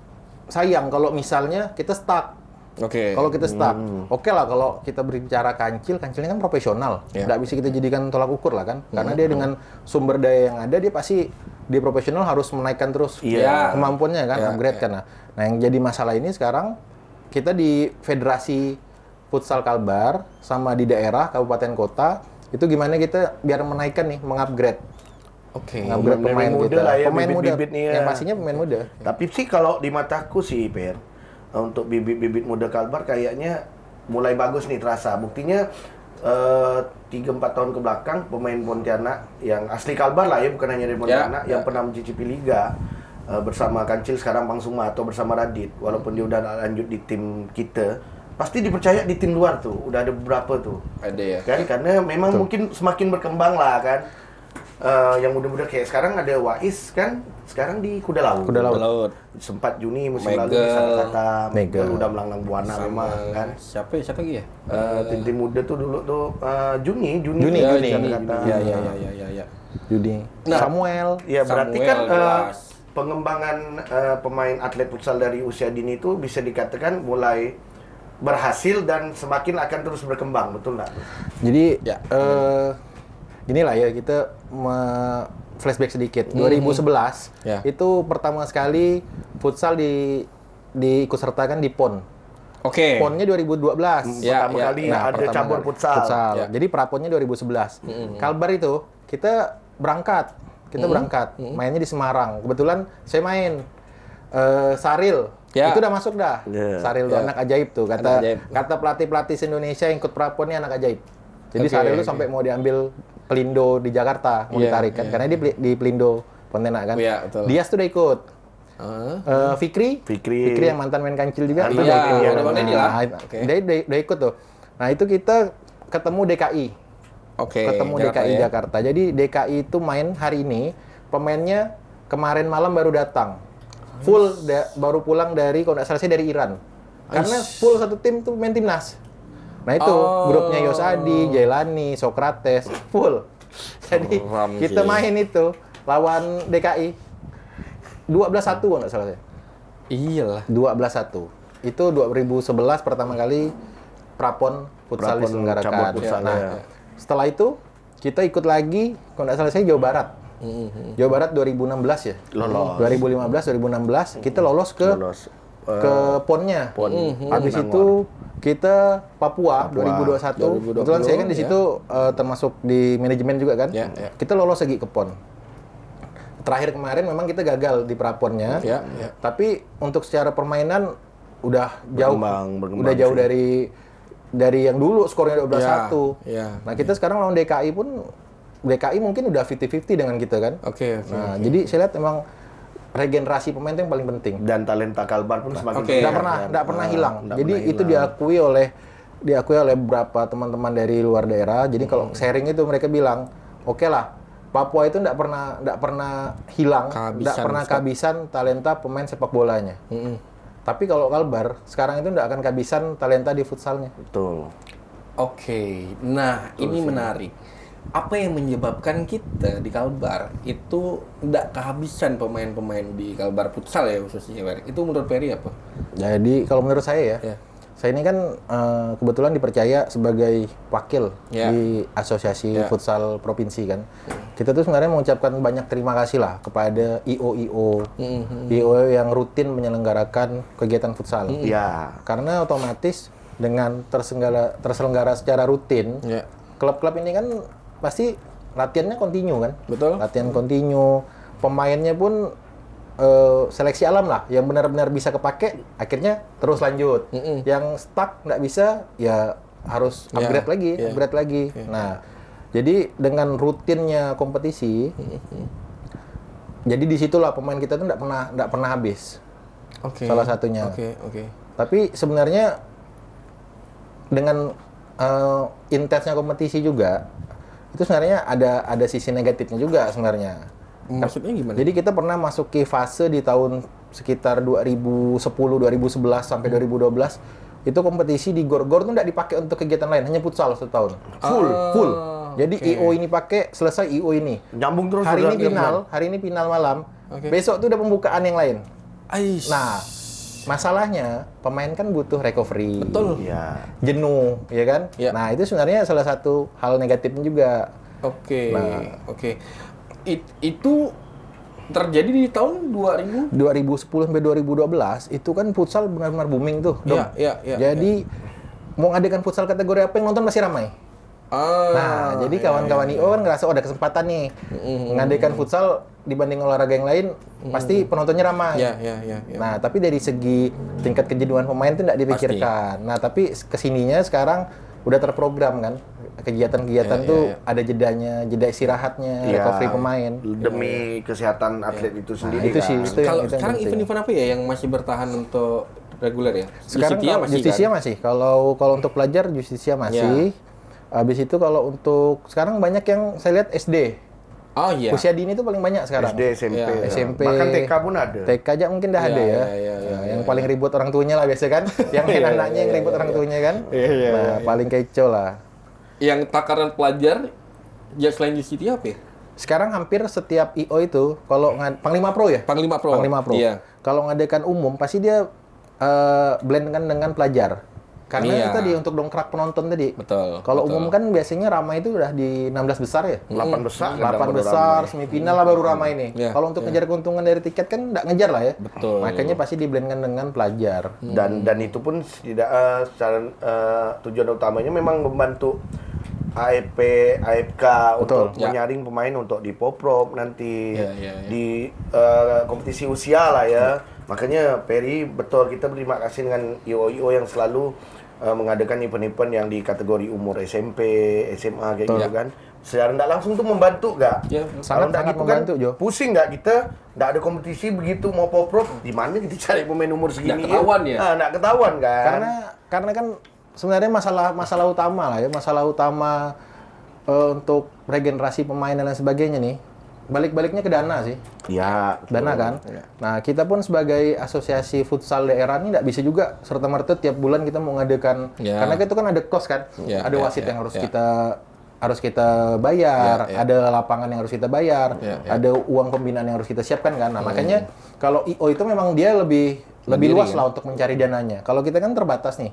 sayang kalau misalnya kita stuck. Oke. Kalau kita stuck, oke lah kalau kita berbicara kancilnya kan profesional. Ya. Nggak bisa kita jadikan tolak ukur lah kan. Karena dia dengan sumber daya yang ada, dia pasti di profesional harus menaikkan terus Iya. kemampuannya kan, Ya, upgrade kan. Nah, yang jadi masalah ini sekarang kita di Federasi Futsal Kalbar sama di daerah, kabupaten kota, itu gimana kita biar menaikkan nih, mengupgrade. Oke. Mengupgrade Pemain pemain muda kita. lah ya, Pemain muda. bibit-bibit nih ya. Yang pastinya pemain muda. Tapi sih kalau di mataku sih, Per, untuk bibit-bibit muda Kalbar kayaknya mulai bagus nih terasa. Buktinya 3-4 tahun ke belakang pemain Pontianak yang asli Kalbar lah ya, bukan hanya dari Pontianak, yang pernah mencicipi liga bersama Kancil sekarang Bang Suma atau bersama Radit, walaupun dia udah lanjut di tim kita, pasti dipercaya di tim luar tuh. Udah ada beberapa tuh. Ada ya. Kan karena memang mungkin semakin berkembang lah kan. Yang muda-muda kayak sekarang ada Wais kan, sekarang di Kuda Laut. Kuda Laut. Laut. Sempat Juni musim lalu Megel. bisa kata Megel. udah melanglang buana memang kan. Siapa lagi ya? Tim-tim muda tuh dulu tuh Juni Juni. kata. Ya. Judi. Nah, Samuel. Ya berarti Samuel, kan jelas. pengembangan pemain atlet futsal dari usia dini itu bisa dikatakan mulai berhasil dan semakin akan terus berkembang, betul nggak? Jadi Ya. Inilah ya kita flashback sedikit. 2011 Ya. itu pertama sekali futsal diikut sertakan di PON. Oke. PON-nya 2012. Ya, Pertama ya. kali Nah, ada pertama cabur kali. futsal. Ya. Jadi praponnya 2011. Kalbar itu kita berangkat. Mainnya di Semarang. Kebetulan saya main Saril. Ya. Itu udah masuk dah. Ya. Saril tuh Ya. anak ajaib tuh. Anak ajaib. Kata pelatih-pelatih Indonesia yang ikut prapon ini anak ajaib. Jadi Oke, Saril tuh oke. sampai mau diambil Pelindo di Jakarta, mau Iya, ditarik kan. iya. Karena dia di Pelindo Pontianak kan. Iya, betul. Dias tuh udah ikut. Fikri Fikri. yang mantan main kancil juga. Mantan Iya, main kancil. ada Bang Deddy lah. Nah, Oke. dia udah ikut tuh. Nah, itu kita ketemu DKI. Oke. Ketemu Jakarta DKI ya. Jakarta. Jadi DKI itu main hari ini, pemainnya kemarin malam baru datang. Full baru pulang dari kalau nggak salah saya dari Iran. Karena full satu tim tuh main timnas. Nah itu grupnya Yosadi, Jailani, Sokrates, full. Jadi Keren kita sih. main itu lawan DKI 12-1 kalau nggak salah saya. Iyalah. 12-1. Itu 2011 pertama kali Prapon futsal Prapon diselenggarakan. cabur futsal, Nah, ya. setelah itu kita ikut lagi, kalau nggak salah saya Jawa Barat. Jawa Barat 2016 ya. Lolos. 2015, 2016 kita lolos ke Lolos. PON-nya. Habis Nangor. itu kita Papua 2021. 2020, Kebetulan saya kan di ya. situ termasuk di manajemen juga kan. Ya, ya. Kita lolos lagi ke PON. Terakhir kemarin memang kita gagal di praponnya. Ya, ya. Tapi untuk secara permainan udah jauh. Berkembang Udah jauh sih. dari yang dulu skornya 12-1. Ya, ya. Nah, kita sekarang lawan DKI pun DKI mungkin udah 50-50 dengan kita kan. Oke. Nah, jadi saya lihat memang regenerasi pemain itu yang paling penting. Dan talenta Kalbar pun semakin Oke. Nggak pernah hilang. nggak Jadi pernah itu hilang. diakui oleh beberapa teman-teman dari luar daerah. Jadi kalau sharing itu mereka bilang, oke lah, Papua itu nggak pernah hilang, nggak pernah kehabisan talenta pemain sepak bolanya. Tapi kalau Kalbar sekarang itu nggak akan kehabisan talenta di futsalnya. Betul. Oke, nah ini menarik. Apa yang menyebabkan kita di Kalbar itu tidak kehabisan pemain-pemain di Kalbar futsal ya khususnya, Wer? Itu menurut Peri apa? Jadi kalau menurut saya ya, Ya. saya ini kan kebetulan dipercaya sebagai wakil Ya. di Asosiasi Ya. Futsal Provinsi kan. Kita tuh sebenarnya mengucapkan banyak terima kasih lah kepada IO yang rutin menyelenggarakan kegiatan futsal. Ya. Karena otomatis dengan terselenggara secara rutin, Ya. klub-klub ini kan pasti latihannya kontinu kan. Betul. Latihan kontinu, pemainnya pun seleksi alam lah, yang benar-benar bisa kepake, akhirnya terus lanjut. Yang stuck nggak bisa, ya harus Ya, upgrade lagi, ya. upgrade lagi. Nah, jadi dengan rutinnya kompetisi, jadi disitulah pemain kita tuh nggak pernah habis. Oke. Salah satunya. Oke. Tapi sebenarnya dengan intensnya kompetisi juga, itu sebenarnya ada sisi negatifnya juga sebenarnya. Maksudnya gimana? Jadi kita pernah masuk ke fase di tahun sekitar 2010, 2011 sampai 2012, itu kompetisi di Gor-Gor tuh nggak dipakai untuk kegiatan lain, hanya futsal setahun. Full. Jadi oke. IO ini pakai, selesai IO ini. Nyambung terus. Hari udah, ini final malam. Oke. Besok tuh udah pembukaan yang lain. Ais. Nah, masalahnya pemain kan butuh recovery. Betul. Ya. Jenuh, ya kan? Ya. Nah, itu sebenarnya salah satu hal negatifnya juga. Oke. Nah. Oke. Itu terjadi di tahun 2000. 2010 sampai 2012 itu kan futsal benar-benar booming tuh, Dom. Iya. Jadi mau ngadakan futsal kategori apa yang nonton masih ramai. Nah, jadi kawan-kawan IO kan ngerasa ada kesempatan nih ngadakan futsal dibanding olahraga yang lain, pasti penontonnya ramai. Iya. Nah, tapi dari segi tingkat kejenuhan pemain itu tidak dipikirkan. Nah, tapi kesininya sekarang udah terprogram kan, kegiatan-kegiatan tuh ada jedanya, jeda istirahatnya, Ya. recovery pemain. Demi kesehatan atlet itu sendiri. itu kan. sih. Itu Kalau yang sekarang penting. event-event apa ya yang masih bertahan untuk reguler ya? Sekarang Justitia kalau Justisia kan? masih. Kalau untuk pelajar Justisia masih. Habis itu kalau untuk sekarang banyak yang saya lihat SD. Oh iya. Usia dini itu paling banyak sekarang. SD, SMP. Ya. ya. SMP. Bahkan TK pun ada. TK aja mungkin dah Iya, ada ya. iya, Nah, yang paling ribut orang tuanya lah biasa kan. Yang main anaknya yang ribut orang tuanya kan. Nah, paling kecoh lah. Yang takaran pelajar ya selain Justitia apa ya? Sekarang hampir setiap IO itu kalau Panglima Pro ya? Panglima Pro. Panglima Pro. Iya. Kalau ngadakan umum pasti dia blend dengan pelajar. Karena Iya. itu tadi untuk dongkrak penonton tadi. Betul. Kalau betul. umum kan biasanya ramai itu udah di 16 besar ya. 8 besar. 8 kadang baru besar, ramai. semifinal lah baru ramai nih. Iya, Kalau untuk ngejar keuntungan dari tiket kan nggak ngejar lah ya. Betul. Makanya pasti diblendkan dengan pelajar. Dan itu pun tidak secara tujuan utamanya memang membantu AFP, AFK untuk Ya. menyaring pemain untuk di Poprov nanti Ya. di kompetisi usia lah ya. Makanya Peri betul kita berterima kasih dengan IO yang selalu mengadakan event-event yang di kategori umur SMP, SMA kayak gitu kan. Secara tidak langsung tuh membantu nggak? Ya, Kalau nggak sangat gitu membantu, kan Jo. pusing nggak kita nggak ada kompetisi begitu mau Poprov di mana kita cari pemain umur segini? ketahuan ya? Nggak ketahuan kan? Karena kan sebenarnya masalah utama lah ya, masalah utama untuk regenerasi pemain dan lain sebagainya nih. Balik-baliknya ke dana sih. Ya, Dana kan. Nah, kita pun sebagai asosiasi futsal daerah ini nggak bisa juga serta-merta tiap bulan kita mau ngadakan, Ya. karena itu kan ada cost kan, Ya, ada ya, wasit ya, yang harus ya. kita bayar, Ya, ya. ada lapangan yang harus kita bayar, Ya, ya. ada uang pembinaan yang harus kita siapkan kan. Nah, makanya kalau IO itu memang dia lebih Mandiri, luas kan? lah untuk mencari dananya. Kalau kita kan terbatas nih.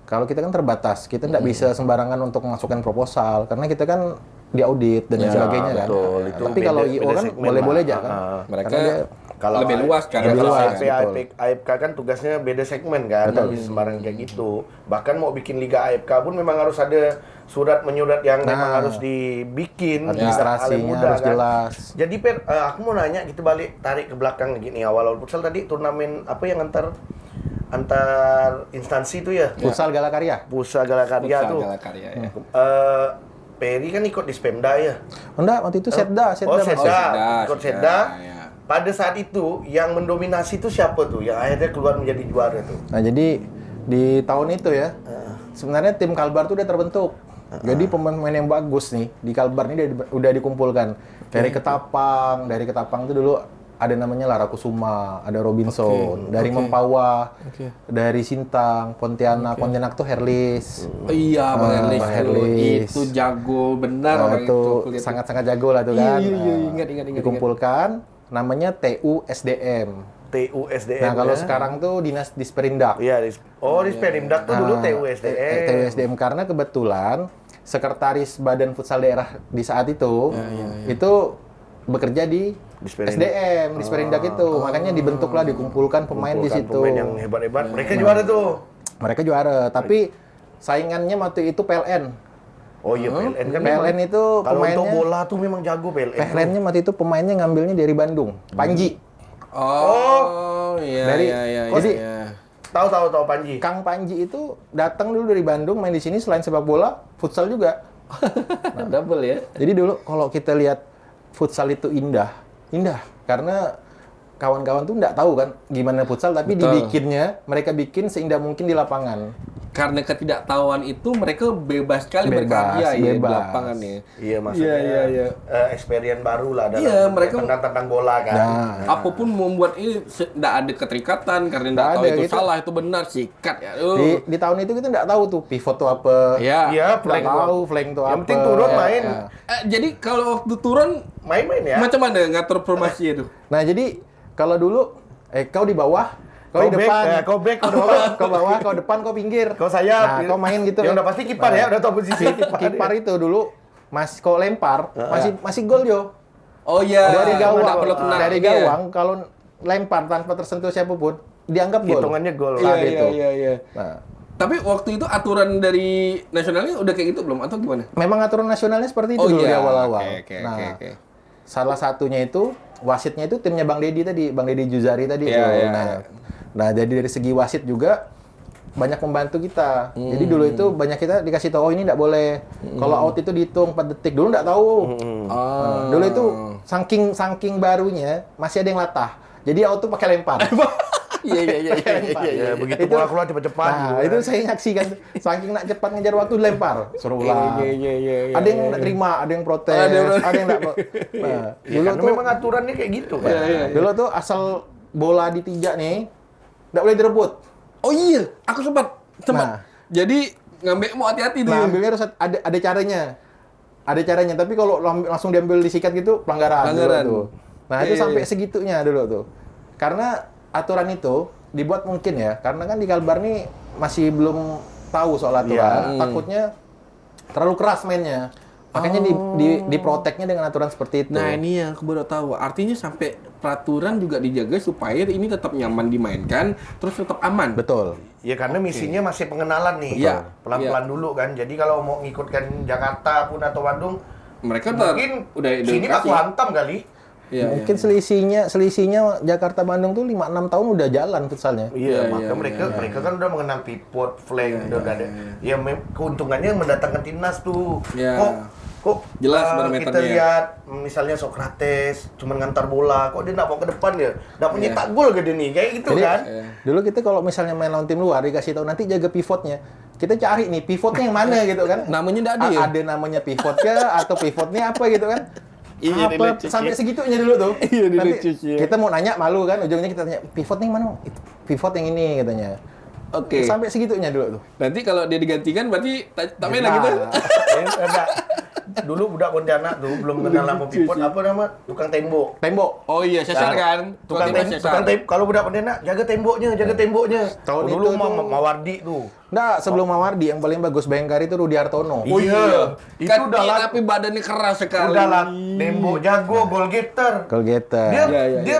Kalau kita kan terbatas, kita nggak bisa sembarangan untuk memasukkan proposal karena kita kan diaudit dan Ya, sebagainya kan. betul. Nah, Itu tapi kalau beda- IO beda kan segmen boleh-boleh lah. aja kan. Mereka Karena dia Kalau lebih luas kan. lebih Kalau luas, AFP, betul. AFK kan tugasnya beda segmen kan, nggak bisa sembarangan kayak gitu. Bahkan mau bikin liga AFK pun memang harus ada menyurat yang memang harus dibikin. administrasinya Hal yang mudah, harus kan. jelas. Jadi Per, aku mau nanya kita balik tarik ke belakang gini awal-awal futsal tadi turnamen apa yang antar instansi itu ya? Futsal Gala Karya. Pusat Gala Karya Futsal tuh. Gala Karya ya. Peri kan ikut di Spemda ya. Enggak, waktu itu Setda, Oh, Mas. Setda. Ikut Setda. Ya. Pada saat itu yang mendominasi itu siapa tuh? Yang akhirnya keluar menjadi juara tuh. Nah, jadi di tahun itu ya, sebenarnya tim Kalbar tuh udah terbentuk. Jadi pemain-pemain yang bagus nih di Kalbar ini udah dikumpulkan. Dari Ketapang tuh dulu ada namanya Lara Kusuma, ada Robinson, dari Mempawah, dari Sintang, Pontianak tuh Herlis. Iya, Bang Herlis. Bang Herlis. Itu jago benar Nah, orang itu. itu sangat-sangat jago lah tuh kan. Iya, Nah, ingat. dikumpulkan, namanya TUSDM. TUSDM. Nah, kalau ya. sekarang tuh Dinas Disperindak. Iya, di Sperindak tuh dulu Nah, TUSDM. TUSDM karena kebetulan sekretaris Badan Futsal Daerah di saat itu bekerja di SDM, di Sperindak itu. Makanya dibentuklah, dikumpulkan pemain di situ. Pemain yang hebat-hebat. Mereka juara tuh. Mereka juara, tapi saingannya waktu itu PLN. Oh iya, PLN kan. PLN memang- itu kalau untuk pemainnya, bola tuh memang jago PLN. PLN-nya waktu itu pemainnya ngambilnya dari Bandung, Panji. Oh, iya, Dari- iya. jadi- iya. Tahu Panji. Kang Panji itu datang dulu dari Bandung, main di sini selain sepak bola, futsal juga. Double ya. Jadi dulu kalau kita lihat futsal itu indah karena kawan-kawan tuh nggak tahu kan gimana futsal, tapi Betul. mereka bikin seindah mungkin di lapangan. Karena ketidaktahuan itu mereka bebas sekali Bebas, berkarya ya di bebas. lapangan ya. Iya, maksudnya Iya. experience baru lah dalam Iya, mereka- tentang bola kan. Nah. Apapun membuat ini tidak ada keterikatan karena tidak Nggak tahu ada, itu gitu. salah itu benar sikat ya. Di tahun itu kita nggak tahu tuh pivot tuh apa. Iya. Iya, Nggak flank tahu flank tuh apa. Yang penting turun main. Jadi kalau waktu turun Main-main ya. macam mana ngatur formasi itu? Nah, jadi kalau dulu kau di bawah, kau di back, depan. kau back, kau bawah. Kau bawah, kau depan, kau pinggir. Kau sayap. Nah, kau main gitu. Ya udah pasti kiper ya, udah tahu posisi kiper. Kiper itu dulu kau lempar, masih gol Jo. Oh iya. Dari gawang, Nggak perlu kena. dari Iya. gawang kalau lempar tanpa tersentuh siapapun dianggap gol. Hitungannya gol. Iya, Saat iya, itu. iya. Nah, Tapi waktu itu aturan dari nasionalnya udah kayak gitu belum atau gimana? memang aturan nasionalnya seperti itu Oh dulu di iya, awal-awal. oke, Nah, oke. salah satunya itu wasitnya itu timnya Bang Dedi tadi, Bang Dedi Juzari tadi. Iya, tuh. iya, Nah, iya. nah, jadi dari segi wasit juga banyak membantu kita. Jadi dulu itu banyak kita dikasih tahu, oh ini nggak boleh. Kalau out itu dihitung 4 detik. Dulu nggak tahu. Nah, dulu itu saking barunya masih ada yang latah. Jadi out tuh pakai lempar. Iya. Ya, begitu Itu- bola keluar cepat-cepat. Nah, gitu itu kan. saya nyaksikan. Saking nak cepat ngejar waktu lempar, suruh ulang. Iya. Ada yang nggak terima, ada yang protes, Ada yang protes. ada yang nggak. Nah, Ya, dulu karena tuh memang aturannya kayak gitu kan. dulu tuh asal bola ditijak nih, nggak boleh direbut. Oh iya, aku sempat. Nah. Jadi ngambil mau hati-hati tuh. Nah, ambilnya harus ada caranya. Ada caranya, tapi kalau langsung diambil disikat gitu pelanggaran. Pelanggaran. Dulu tuh. Nah, itu Iya, sampai iya. segitunya dulu tuh. Karena aturan itu dibuat mungkin ya, karena kan di Kalbar nih masih belum tahu soal aturan. Takutnya terlalu keras mainnya. Makanya diproteknya dengan aturan seperti itu. Nah ini yang aku baru tahu. Artinya sampai peraturan juga dijaga supaya ini tetap nyaman dimainkan, terus tetap aman. Betul. Ya karena misinya masih pengenalan nih. Iya. Pelan-pelan dulu kan. Jadi kalau mau ngikutkan Jakarta pun atau Bandung, Mereka mungkin udah sini edukasi. aku hantam kali. Iya, Mungkin selisihnya Jakarta Bandung tuh 5-6 tahun udah jalan futsalnya. Iya, Iya, maka iya, mereka kan udah mengenal pivot, flank, udah ada. Ya keuntungannya mendatangkan timnas tuh. Iya. Kok Jelas kita barometernya. lihat misalnya Socrates cuman ngantar bola, kok dia nggak mau ke depan ya? Nggak punya Iya. tak gol ke dia nih, kayak gitu Jadi, kan? dulu kita kalau misalnya main lawan tim luar dikasih tahu nanti jaga pivotnya. Kita cari nih pivotnya yang mana gitu kan. Namanya nggak ada ya? Ada namanya pivot kah atau pivotnya apa gitu kan. Iya, Apa, dilucuin. sampai segitunya dulu tuh. Iya, Nanti dilucuin. kita mau nanya malu kan, ujungnya kita tanya pivotnya yang mana? Pivot yang ini katanya. Oke. Sampai segitunya dulu tuh. Nanti kalau dia digantikan berarti tak main Nah, lagi tuh. Ada. Dulu budak Pontianak tuh belum kenal nama pivot, apa nama? Tukang tembok. Tembok. Oh iya, sesar kan? Tukang Tukang tembok, kalau budak Pontianak jaga temboknya, jaga temboknya. Tahun dulu itu tuh- Mawardi tuh. Nggak, sebelum Mawardi yang paling bagus Bayangkari itu Rudi Hartono. Oh iya. Itu Kan udah lah. tapi badannya keras sekali. Udah lah, tembok jago, goal getter. Goal getter. Dia Iya, dia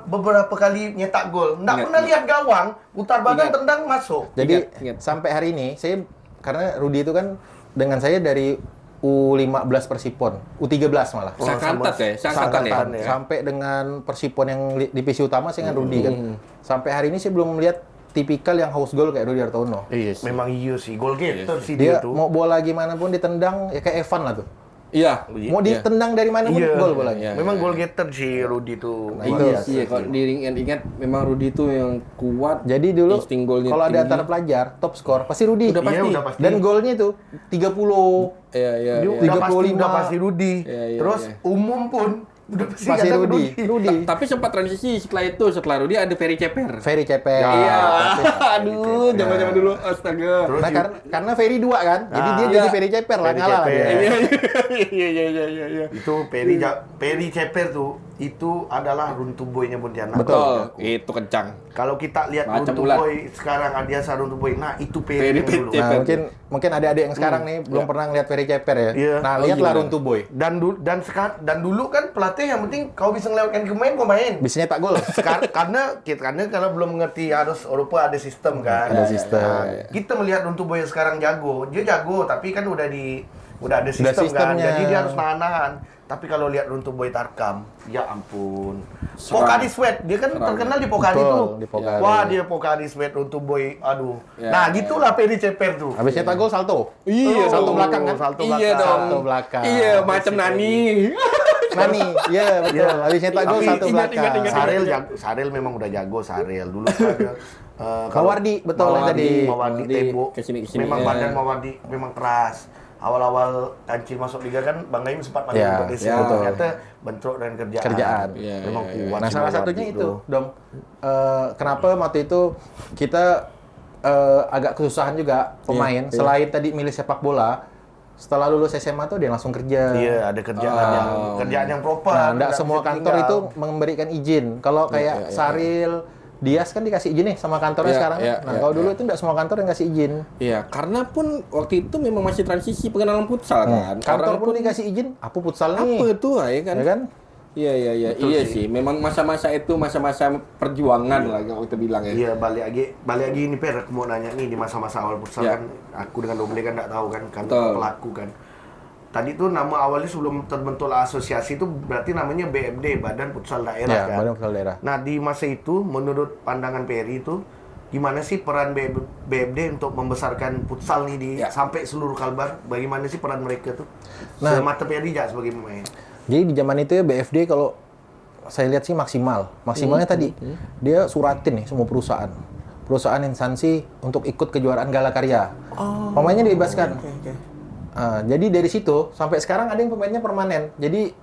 beberapa kali nyetak gol. Nggak Ingat, pernah lihat gawang, putar badan Ingat. tendang masuk. Jadi Ingat. sampai hari ini saya karena Rudi itu kan dengan saya dari U15 Persipon, U13 malah. Seangkatan ya, seangkatan ya. ya. Sampai dengan Persipon yang divisi utama saya dengan Rudi kan. Sampai hari ini saya belum melihat tipikal yang haus gol kayak Rudi Hartono. Iya sih. Memang iya sih, goal getter sih Dia dia tuh. mau bola gimana pun ditendang ya kayak Evan lah tuh. Iya. Mau ditendang dari mana pun Iya. gol bolanya. Iya. Memang goal getter si Rudy tuh. Nah, Luar itu. biasa Iya, sih. kalau diingat-ingat memang Rudi itu yang kuat. Jadi dulu insting golnya kalau ada tinggi. antara pelajar top skor pasti Rudi. Udah Iya, pasti. udah pasti. Dan golnya itu 30. Iya, iya, Dia iya. udah pasti 35. udah pasti Rudy. Iya, iya, Terus iya. umum pun udah pasti Pasti ada Rudi. Rudi. Tapi sempat transisi setelah Rudi ada Ferry Ceper. Ferry Ceper. Iya. Tapi- Aduh, zaman-zaman dulu astaga. Terus Nah, karena Ferry 2 kan. Jadi dia Ah, jadi iya. Ferry Ceper lah Ferry ngalah lah Ceper. dia. Iya. itu Perry Ceper tuh itu adalah runtuh boynya Pontianak. Betul, itu kencang. Kalau kita lihat Macam runtuh ular. boy sekarang Adiasa runtuh boy. Nah, itu Perry Perry dulu. Ceper. Nah, mungkin adik-adik yang sekarang nih belum pernah ngeliat Ferry Ceper ya. Iya. Nah, Oh, lihatlah gimana? Runtuh Boy. Dan dulu kan pelatih yang penting kau bisa ngelewatkan pemain kau main. Bisa nyetak gol. Karena kalau belum mengerti harus Eropa ada sistem kan. Ada sistem. Nah, kita melihat untuk boy yang sekarang jago. Dia jago tapi kan udah ada sistem kan. sistemnya. Jadi dia harus nahan-nahan. Tapi kalau lihat runtuh boy Tarkam, ya ampun. Serang. Pokadi Sweat, dia kan terkenal di Pokadi Betul, tuh. di Pokadi. Wah, dia Pokadi Sweat runtuh boy. Aduh. Ya, Nah, ya, gitulah Perry Ceper tuh. Habis nyetak gol salto. Iya, salto dong. belakang kan? Salto Iya belakang. dong. Salto belakang. Iya, macam Nani. Nani, iya betul. Habis nyetak gol Tapi salto ingat, belakang. ingat. Sarel memang udah jago Sarel. Dulu tuh ada Mawardi, betul yang tadi. Mawardi Mawardi, Tebo. kesini-kesini, Memang ya. badan Mawardi memang keras. Awal-awal Kancil masuk liga kan Bang Naim sempat panggil Ya, untuk desa. ya, betul. Ternyata bentrok dan kerjaan. Kerjaan. Iya, Memang iya, kuat. Nah, si salah Mawardi satunya itu, tuh. Dom. Kenapa waktu itu kita agak kesusahan juga pemain. Iya. Selain tadi milih sepak bola, setelah lulus SMA tuh dia langsung kerja. Iya, ada kerjaan yang proper. Nah, enggak nggak semua bisa kantor tinggal. itu memberikan izin. Kalau kayak Saril, Dias kan dikasih izin nih sama kantornya Iya, sekarang. iya, Nah, iya, kalau dulu iya. itu enggak semua kantor yang kasih izin. Iya, karena pun waktu itu memang masih transisi pengenalan futsal kan. Kantor Orang pun dikasih izin, apa futsal nih? apa tuh ya kan? Ya kan? Iya sih. Memang masa-masa itu masa-masa perjuangan lah kalau kita bilang ya. Iya, balik lagi ini Per, aku mau nanya nih di masa-masa awal futsal Iya. kan aku dengan Doble kan nggak tahu kan Betul. pelaku kan. Tadi tuh nama awalnya sebelum terbentuk asosiasi itu berarti namanya BFD, Badan Futsal Daerah Ya, kan. Badan Futsal Daerah. Nah, di masa itu menurut pandangan Perry itu gimana sih peran BFD untuk membesarkan futsal nih di Ya. sampai seluruh Kalbar? Bagaimana sih peran mereka tuh? Nah. Semata Perry aja sebagai pemain. Jadi di zaman itu ya BFD kalau saya lihat sih maksimal. Maksimalnya tadi dia suratin nih semua perusahaan instansi untuk ikut kejuaraan Gala Karya. Pemainnya dibebaskan. Jadi dari situ sampai sekarang ada yang pemainnya permanen. Jadi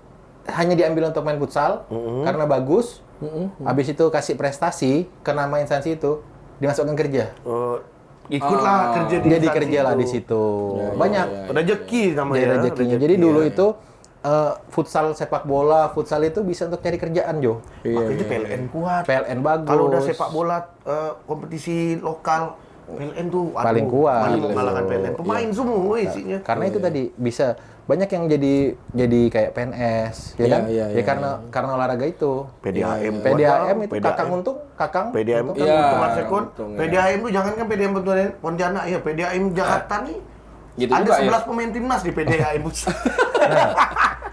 hanya diambil untuk main futsal karena bagus. Habis itu kasih prestasi ke nama instansi itu dimasukkan kerja. Ikutlah kerja di Jadi instansi kerja lah itu. di situ. Banyak. Rezeki namanya. Jadi rezekinya. rezeki, Jadi dulu ya. itu futsal sepak bola, futsal itu bisa untuk cari kerjaan, Jo. Makanya PLN kuat. PLN bagus. Kalau udah sepak bola kompetisi lokal, PLN tuh aduh, Paling kuat. paling mengalahkan PLN. Pemain semua isinya. Karena itu tadi bisa banyak yang jadi kayak PNS, ya Iya, kan? iya, Ya iya, karena olahraga itu. PDAM. PDAM itu PDAM. Kakang PDAM Untung kan Iya, Untung Arsekon. Untung, ya. PDAM tuh jangan kan PDAM Pontianak ya, PDAM Jakarta nih. Gitu Ada juga, 11 ya? pemain timnas di PDAM.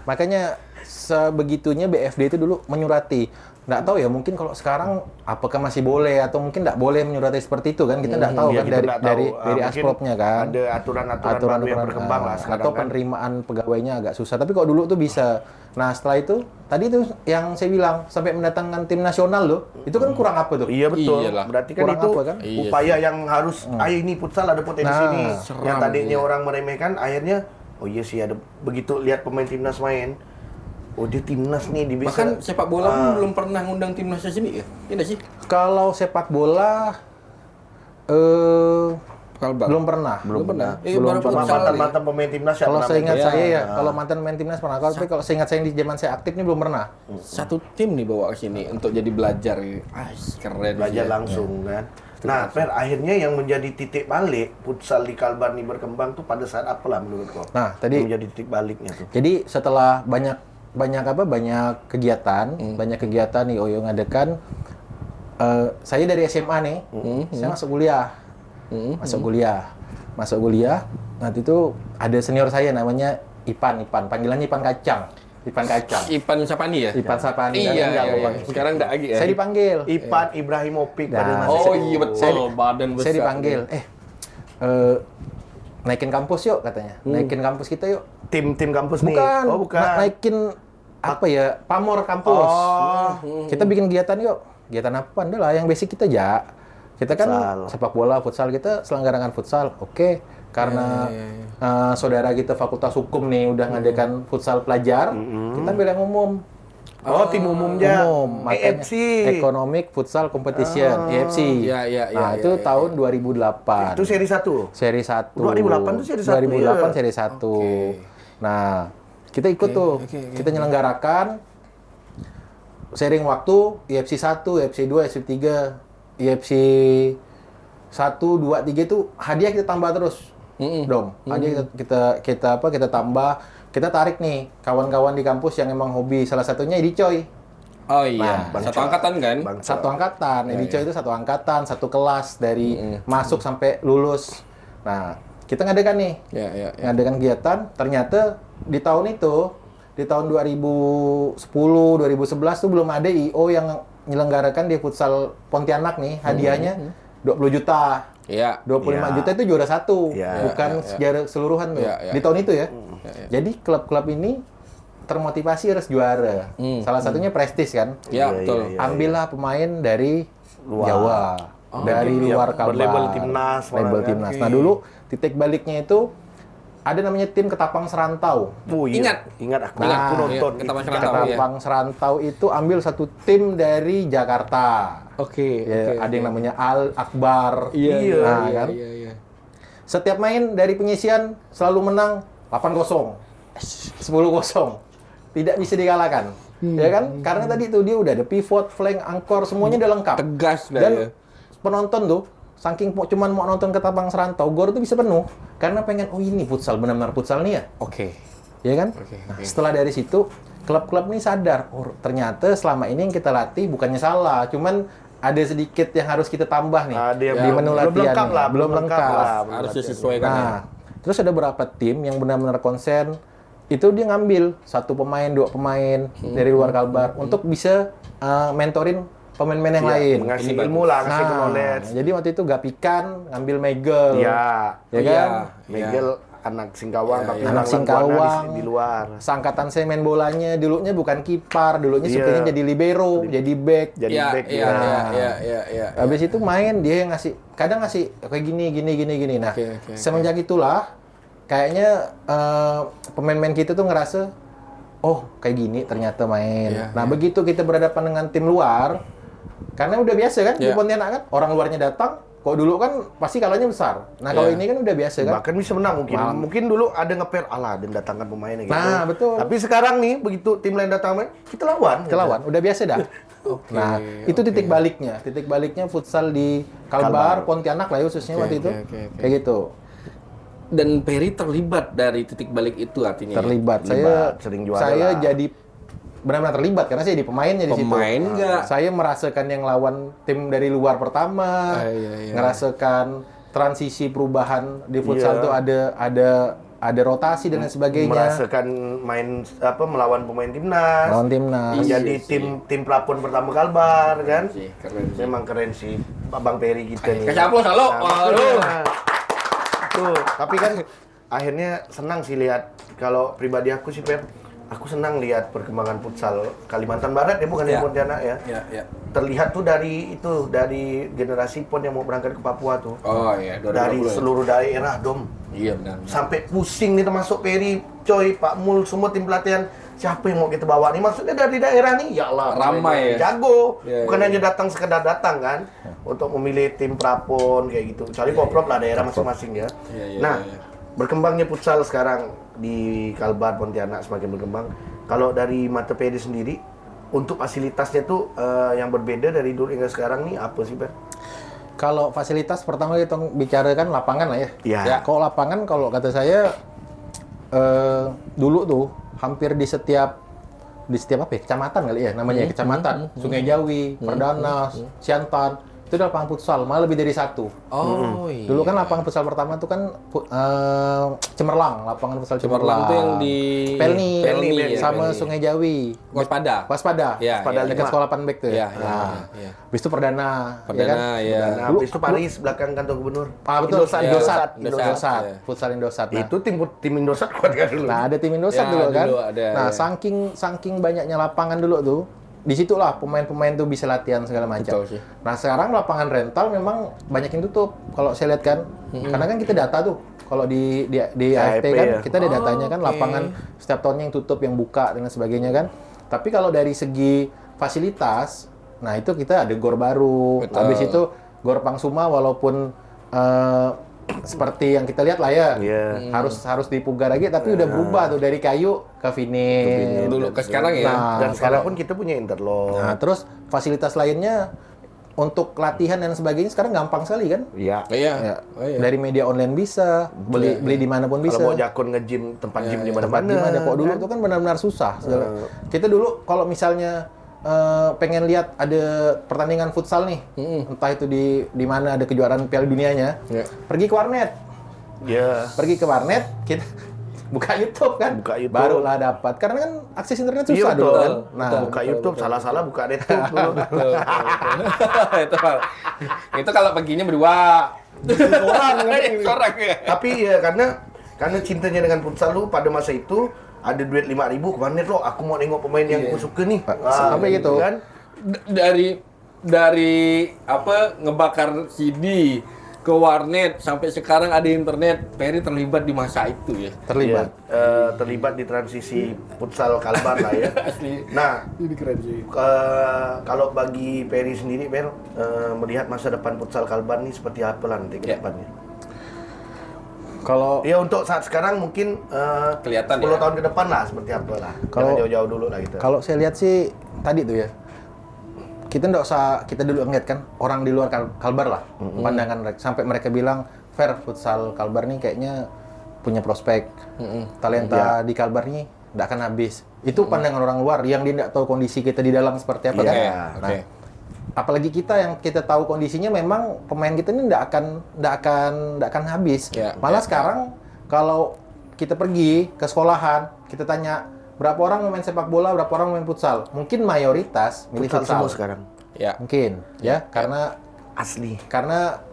Makanya sebegitunya BFD itu dulu menyurati. Nggak tahu ya, mungkin kalau sekarang apakah masih boleh atau mungkin nggak boleh menyurati seperti itu kan? Kita nggak tahu Iya, kan kita dari nggak dari tahu. dari Mungkin aspropnya kan. Ada aturan-aturan baru yang berkembang lah sekarang atau kan. penerimaan pegawainya agak susah. Tapi kalau dulu tuh bisa. Nah setelah itu tadi tuh yang saya bilang sampai mendatangkan tim nasional loh, itu kan kurang apa tuh? Iya betul. Iyalah. Berarti kan Kurang itu apa, kan? Iya upaya yang harus ini futsal ada potensi Nah, nih. seram, Yang tadinya iya. orang meremehkan akhirnya oh iya sih ada begitu lihat pemain timnas main. Oh dia timnas nih di bisa. Bahkan sepak bola pun belum pernah ngundang timnasnya sini ya. Iya nggak sih? Kalau sepak bola Kalbar. belum pernah. Belum pernah. Belum baru Sama futsal ya. mantan-mantan pemain timnas yang Kalau pernah saya main. ingat Iya. saya ya, kalau mantan main timnas pernah. Kalau tapi kalau saya ingat saya di zaman saya aktif ini belum pernah. Satu tim nih bawa ke sini untuk jadi belajar. Keren. belajar sih ya. langsung kan. Nah, Per, akhirnya yang menjadi titik balik futsal di Kalbar nih berkembang tuh pada saat apa lah menurut kau? Nah, tadi Yang menjadi titik baliknya tuh. jadi setelah banyak kegiatan, banyak kegiatan nih Oyo ngadakan. Saya dari SMA nih, saya masuk kuliah, masuk kuliah. Nanti itu ada senior saya namanya Ipan, panggilannya Ipan Kacang. Ipan kacang. Ipan Sapani ya? Ipan Sapani. Iya, Enggak, iya, Bang. iya. Sekarang enggak lagi ya? Saya dipanggil. Ipan Ibrahimovic Nah, pada masa Oh itu. iya betul, badan besar. Saya dipanggil. Naikin kampus yuk katanya. Naikin kampus kita yuk. Tim kampus nih. Bukan. Oh, bukan. Naikin apa ya? Pamor kampus. Oh. Kita bikin kegiatan yuk. Kegiatan apa? Udah lah yang basic kita aja. Kita kan Futsal. sepak bola, futsal kita selenggarakan futsal. Oke. Karena saudara kita Fakultas Hukum nih udah ngadakan futsal pelajar, kita ambil yang umum. Oh, tim umumnya. Makanya EFC. Economic Futsal Competition, EFC. Iya, iya, iya, Nah, iya, itu iya. tahun 2008. Itu seri 1. Seri 1. 2008 tuh seri 1, 2008 iya. seri 1. Nah, kita ikut tuh. Kita nyelenggarakan sharing waktu IFC 1, IFC 2, IFC 3, IFC 1, 2, 3 itu hadiah kita tambah terus. Dom. Hadiah kita tambah. Kita tarik nih kawan-kawan di kampus yang emang hobi. Salah satunya Edi Coy. Oh iya, Bang satu Coy. angkatan kan? Satu angkatan. Edi Coy itu satu angkatan, satu kelas dari masuk sampai lulus. Nah, kita ngadakan nih. Iya, iya, iya. Ngadakan kegiatan, ternyata di tahun itu, di tahun 2010, 2011 tuh belum ada IO yang menyelenggarakan di futsal Pontianak nih, hadiahnya 20 juta. Iya. 25 Iya. juta itu juara satu, Iya, bukan sejarah keseluruhan tuh. Iya, iya. Di tahun itu ya. Iya, iya. Jadi klub-klub ini termotivasi harus juara. Salah satunya Prestis kan. Iya, Iya, betul. iya, iya. Ambillah pemain dari Luar. Jawa, dari Iya, luar Kalbar. berlabel timnas, Label malah, kan? timnas. Nah, dulu titik baliknya itu ada namanya tim Ketapang Serantau. Oh, iya. Ingat aku nonton. iya, Ketapang Itu. Serantau. Ketapang Serantau itu ambil satu tim dari Jakarta. Oke, Ya, ada yang namanya Al Akbar. Iya, Nah, iya, kan? iya, iya. Setiap main dari penyisian selalu menang 8-0. 10-0. Tidak bisa dikalahkan. Ya kan? Karena tadi itu dia udah ada pivot, flank, angkor, semuanya udah lengkap. Tegas dah Dan ya. penonton tuh saking cuman mau nonton Ketapang Serantau, gor tuh bisa penuh karena pengen oh ini futsal benar-benar futsal nih ya. Oke. Ya kan? Oke, Nah, oke. setelah dari situ klub-klub nih sadar, oh ternyata selama ini yang kita latih bukannya salah, cuman ada sedikit yang harus kita tambah nih Ada yang di menu latihan. lengkap nih. lah, belum lengkap. lah, Harus latihan. disesuaikan ya. Nah, terus ada beberapa tim yang benar-benar konsen itu dia ngambil satu pemain, dua pemain dari luar Kalbar untuk bisa mentorin pemain-pemain yang Iya, lain. ngasih Ini ilmu lah, ngasih knowledge. Jadi waktu itu Gapikan ngambil Megel. Iya. Ya Iya. kan? Miguel anak Singkawang tapi Anak orang Singkawang. Langguana di luar. Sangkatan saya main bolanya dulunya bukan kiper, dulunya Iya. sepertinya jadi libero, jadi back. Jadi Iya, back iya, ya. iya, iya, iya. Habis itu main dia yang ngasih, kadang ngasih kayak gini. Nah, Oke. semenjak itulah kayaknya pemain-pemain kita tuh ngerasa, oh kayak gini ternyata main. Iya, Nah begitu kita berhadapan dengan tim luar, karena udah biasa kan di Iya. Pontianak kan orang luarnya datang, kok dulu kan pasti kalahnya besar. Nah kalau Iya. ini kan udah biasa kan. Bahkan bisa menang mungkin. Malam. Mungkin dulu ada ngeper ala dan datangkan pemainnya gitu. Nah, betul. Tapi sekarang nih begitu tim lain datang main, kita lawan. Kita lawan, udah biasa dah. Nah, itu titik baliknya. Titik baliknya futsal di Kalbar, Pontianak lah ya khususnya Oke, waktu itu. oke. Kayak gitu. Dan Peri terlibat dari titik balik itu artinya. Terlibat. Terlibat, sering juara Saya lah. jadi benar-benar terlibat karena saya jadi pemainnya di situ. Pemain nggak? Saya merasakan yang lawan tim dari luar pertama. Iya. Ngerasakan transisi perubahan di futsal Iya. tuh ada rotasi dan lain sebagainya. Merasakan main melawan pemain timnas. Lawan timnas. Jadi tim pelapon pertama Kalbar kan. Sih, keren sih. Memang keren sih Abang Peri kita nih. Kasih aplaus, halo. Waduh. Tuh, tapi kan akhirnya senang sih lihat kalau pribadi aku sih Per. Aku senang lihat perkembangan futsal Kalimantan Barat ya bukan Ya. di Pontianak ya. Ya. Terlihat tuh dari generasi PON yang mau berangkat ke Papua tuh. Oh iya, 2020 Dari ya? seluruh daerah dom. Iya benar. Sampai pusing nih termasuk Peri, Coy, Pak Mul, semua tim pelatihan. Siapa yang mau kita bawa nih? Maksudnya dari daerah nih, ya Allah. Ramai ya? Jago. Ya, Bukan ya. hanya datang sekedar datang kan. Untuk memilih tim prapon kayak gitu. Kecuali poprop lah daerah masing-masing ya. Iya, Nah, iya. berkembangnya futsal sekarang di Kalbar, Pontianak semakin berkembang. Kalau dari mata PD sendiri, untuk fasilitasnya tuh yang berbeda dari dulu hingga sekarang nih apa sih, Per? Kalau fasilitas pertama kita bicarakan lapangan lah ya. Iya. Ya, kalau lapangan kalau kata saya dulu tuh hampir di setiap apa ya, kecamatan kali ya namanya ya, kecamatan Sungai Jawi, Perdanas, Siantan Itu udah lapangan futsal, malah lebih dari satu. Oh iya. Dulu kan lapangan futsal pertama itu kan Cemerlang, lapangan futsal Cemerlang Cemerlang. tuh yang di Pelni, Pelni, sama Pelni. Sungai Jawi. Waspada. Waspada, Iya, Waspada iya. dekat sekolah Panbek tuh Iya, ya. iya, Nah, iya. habis itu Perdana, Perdana, ya. Nah, Dulu- habis itu Paris belakang kantor gubernur. Ah betul, Indosat, Iya, Indosat, Indosat, iya. futsal Indosat. Nah, Itu tim Indosat kuat kan dulu. nah ada tim Indosat Ya, dulu kan. dulu ada, Nah, ya. saking banyaknya lapangan dulu tuh, disitulah pemain-pemain tuh bisa latihan segala macam. Betul sih. Nah, sekarang lapangan rental memang banyak yang tutup. Kalau saya lihat kan, karena kan kita data tuh. Kalau di AFP kan, ya. kita ada datanya kan, oke. lapangan setiap tahunnya yang tutup, yang buka dan sebagainya kan. Tapi kalau dari segi fasilitas, nah itu kita ada gor baru. Betul. Habis itu gor Pangsuma walaupun seperti yang kita lihat lah ya, Iya. harus dipugar lagi, tapi udah berubah tuh dari kayu ke vinil. Dulu ke sekarang ya. Nah, Dan sekarang kalau- pun kita punya interlock. Nah, terus fasilitas lainnya untuk latihan dan sebagainya sekarang gampang sekali kan? Iya. Iya. Ya, Oh, iya. dari media online bisa, beli dimanapun bisa. Kalau mau jakun nge-gym, tempat gym di Tempat mana-mana. gimana? Kok dulu tuh kan benar-benar susah. Kita dulu kalau misalnya pengen lihat ada pertandingan futsal nih, entah itu di mana ada kejuaraan Piala Dunianya, Iya. pergi ke warnet. Iya. Pergi ke warnet, kita buka YouTube kan, Buka YouTube. barulah dapat. Karena kan akses internet Iya, susah dulu betul. kan. Nah, buka YouTube, salah-salah buka YouTube dulu. itu kalau paginya berdua. Orang kan. Orang ya. Tapi ya karena cintanya dengan futsal lu pada masa itu ada duit 5.000 ke warnet lo, aku mau nengok pemain yang aku suka nih. sampai gitu. Kan? Dari apa ngebakar CD ke warnet sampai sekarang ada internet, Perry terlibat di masa itu ya. terlibat. Iya, terlibat di transisi futsal Kalbar lah ya. Asli. Nah, Ini keren sih. kalau bagi Perry sendiri, Per, melihat masa depan futsal Kalbar nih seperti apa lah nanti ke Ya. depannya? Kalau Ya untuk saat sekarang mungkin Kelihatan 10 ya. tahun ke depan lah seperti apa lah. Kalau- Jangan jauh-jauh dulu lah gitu. Kalau saya lihat sih tadi tuh ya, kita nggak usah kita dulu ngeliat kan orang di luar Kalbar lah, pandangan mereka sampai mereka bilang fair futsal Kalbar nih kayaknya punya prospek, talenta di Kalbar nih nggak akan habis. Itu pandangan orang luar yang dia nggak tahu kondisi kita di dalam seperti apa Iya, kan. oke. Nah, apalagi kita yang kita tahu kondisinya memang pemain kita ini nggak akan habis. Ya, Malah ya, sekarang kalau kita pergi ke sekolahan, kita tanya berapa orang main sepak bola, berapa orang main futsal. Mungkin mayoritas milih futsal futsal. semua sekarang. Ya. Mungkin ya, karena Asli.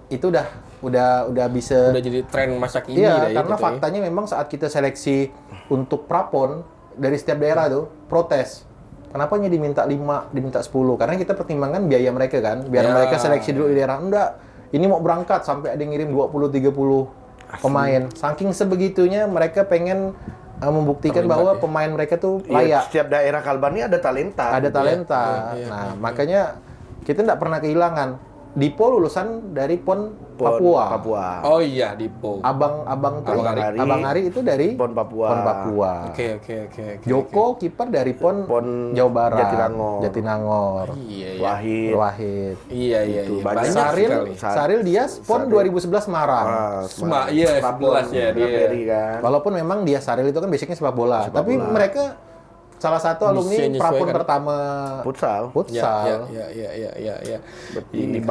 itu udah bisa. Udah jadi tren masa kini Iya, dah ya karena gitu ya. faktanya memang saat kita seleksi untuk prapon dari setiap daerah tuh protes. Kenapa hanya diminta 5, diminta 10? Karena kita pertimbangkan biaya mereka kan, biar Ya. mereka seleksi dulu di daerah. Enggak, ini mau berangkat sampai ada yang ngirim 20-30 pemain. Saking sebegitunya mereka pengen membuktikan Terlibat bahwa ya. pemain mereka tuh Iya, layak, setiap daerah Kalbar ini ada talenta. ada talenta. iya, Nah, makanya kita nggak pernah kehilangan. Dipo lulusan dari PON Pon Papua. Oh iya, Dipo. Abang tuh, Abang Ari. Abang Ari itu dari Pon Papua. PON Papua. Oke. Joko kiper dari PON Pon Jawa Barat. Jatinangor. Jatinangor. Iya, iya. Wahid. Wahid. Iya, iya, Itu iya. banyak. Banyak Saril, sekali. Saril dia PON 2011 Semarang. Iya, Prapon, 11 ya dia. Perry kan. Walaupun memang dia Saril itu kan basicnya sepak bola, tapi bola. mereka salah satu alumni Bisa prapon menyesuaikan. pertama Futsal. futsal. Iya. Ini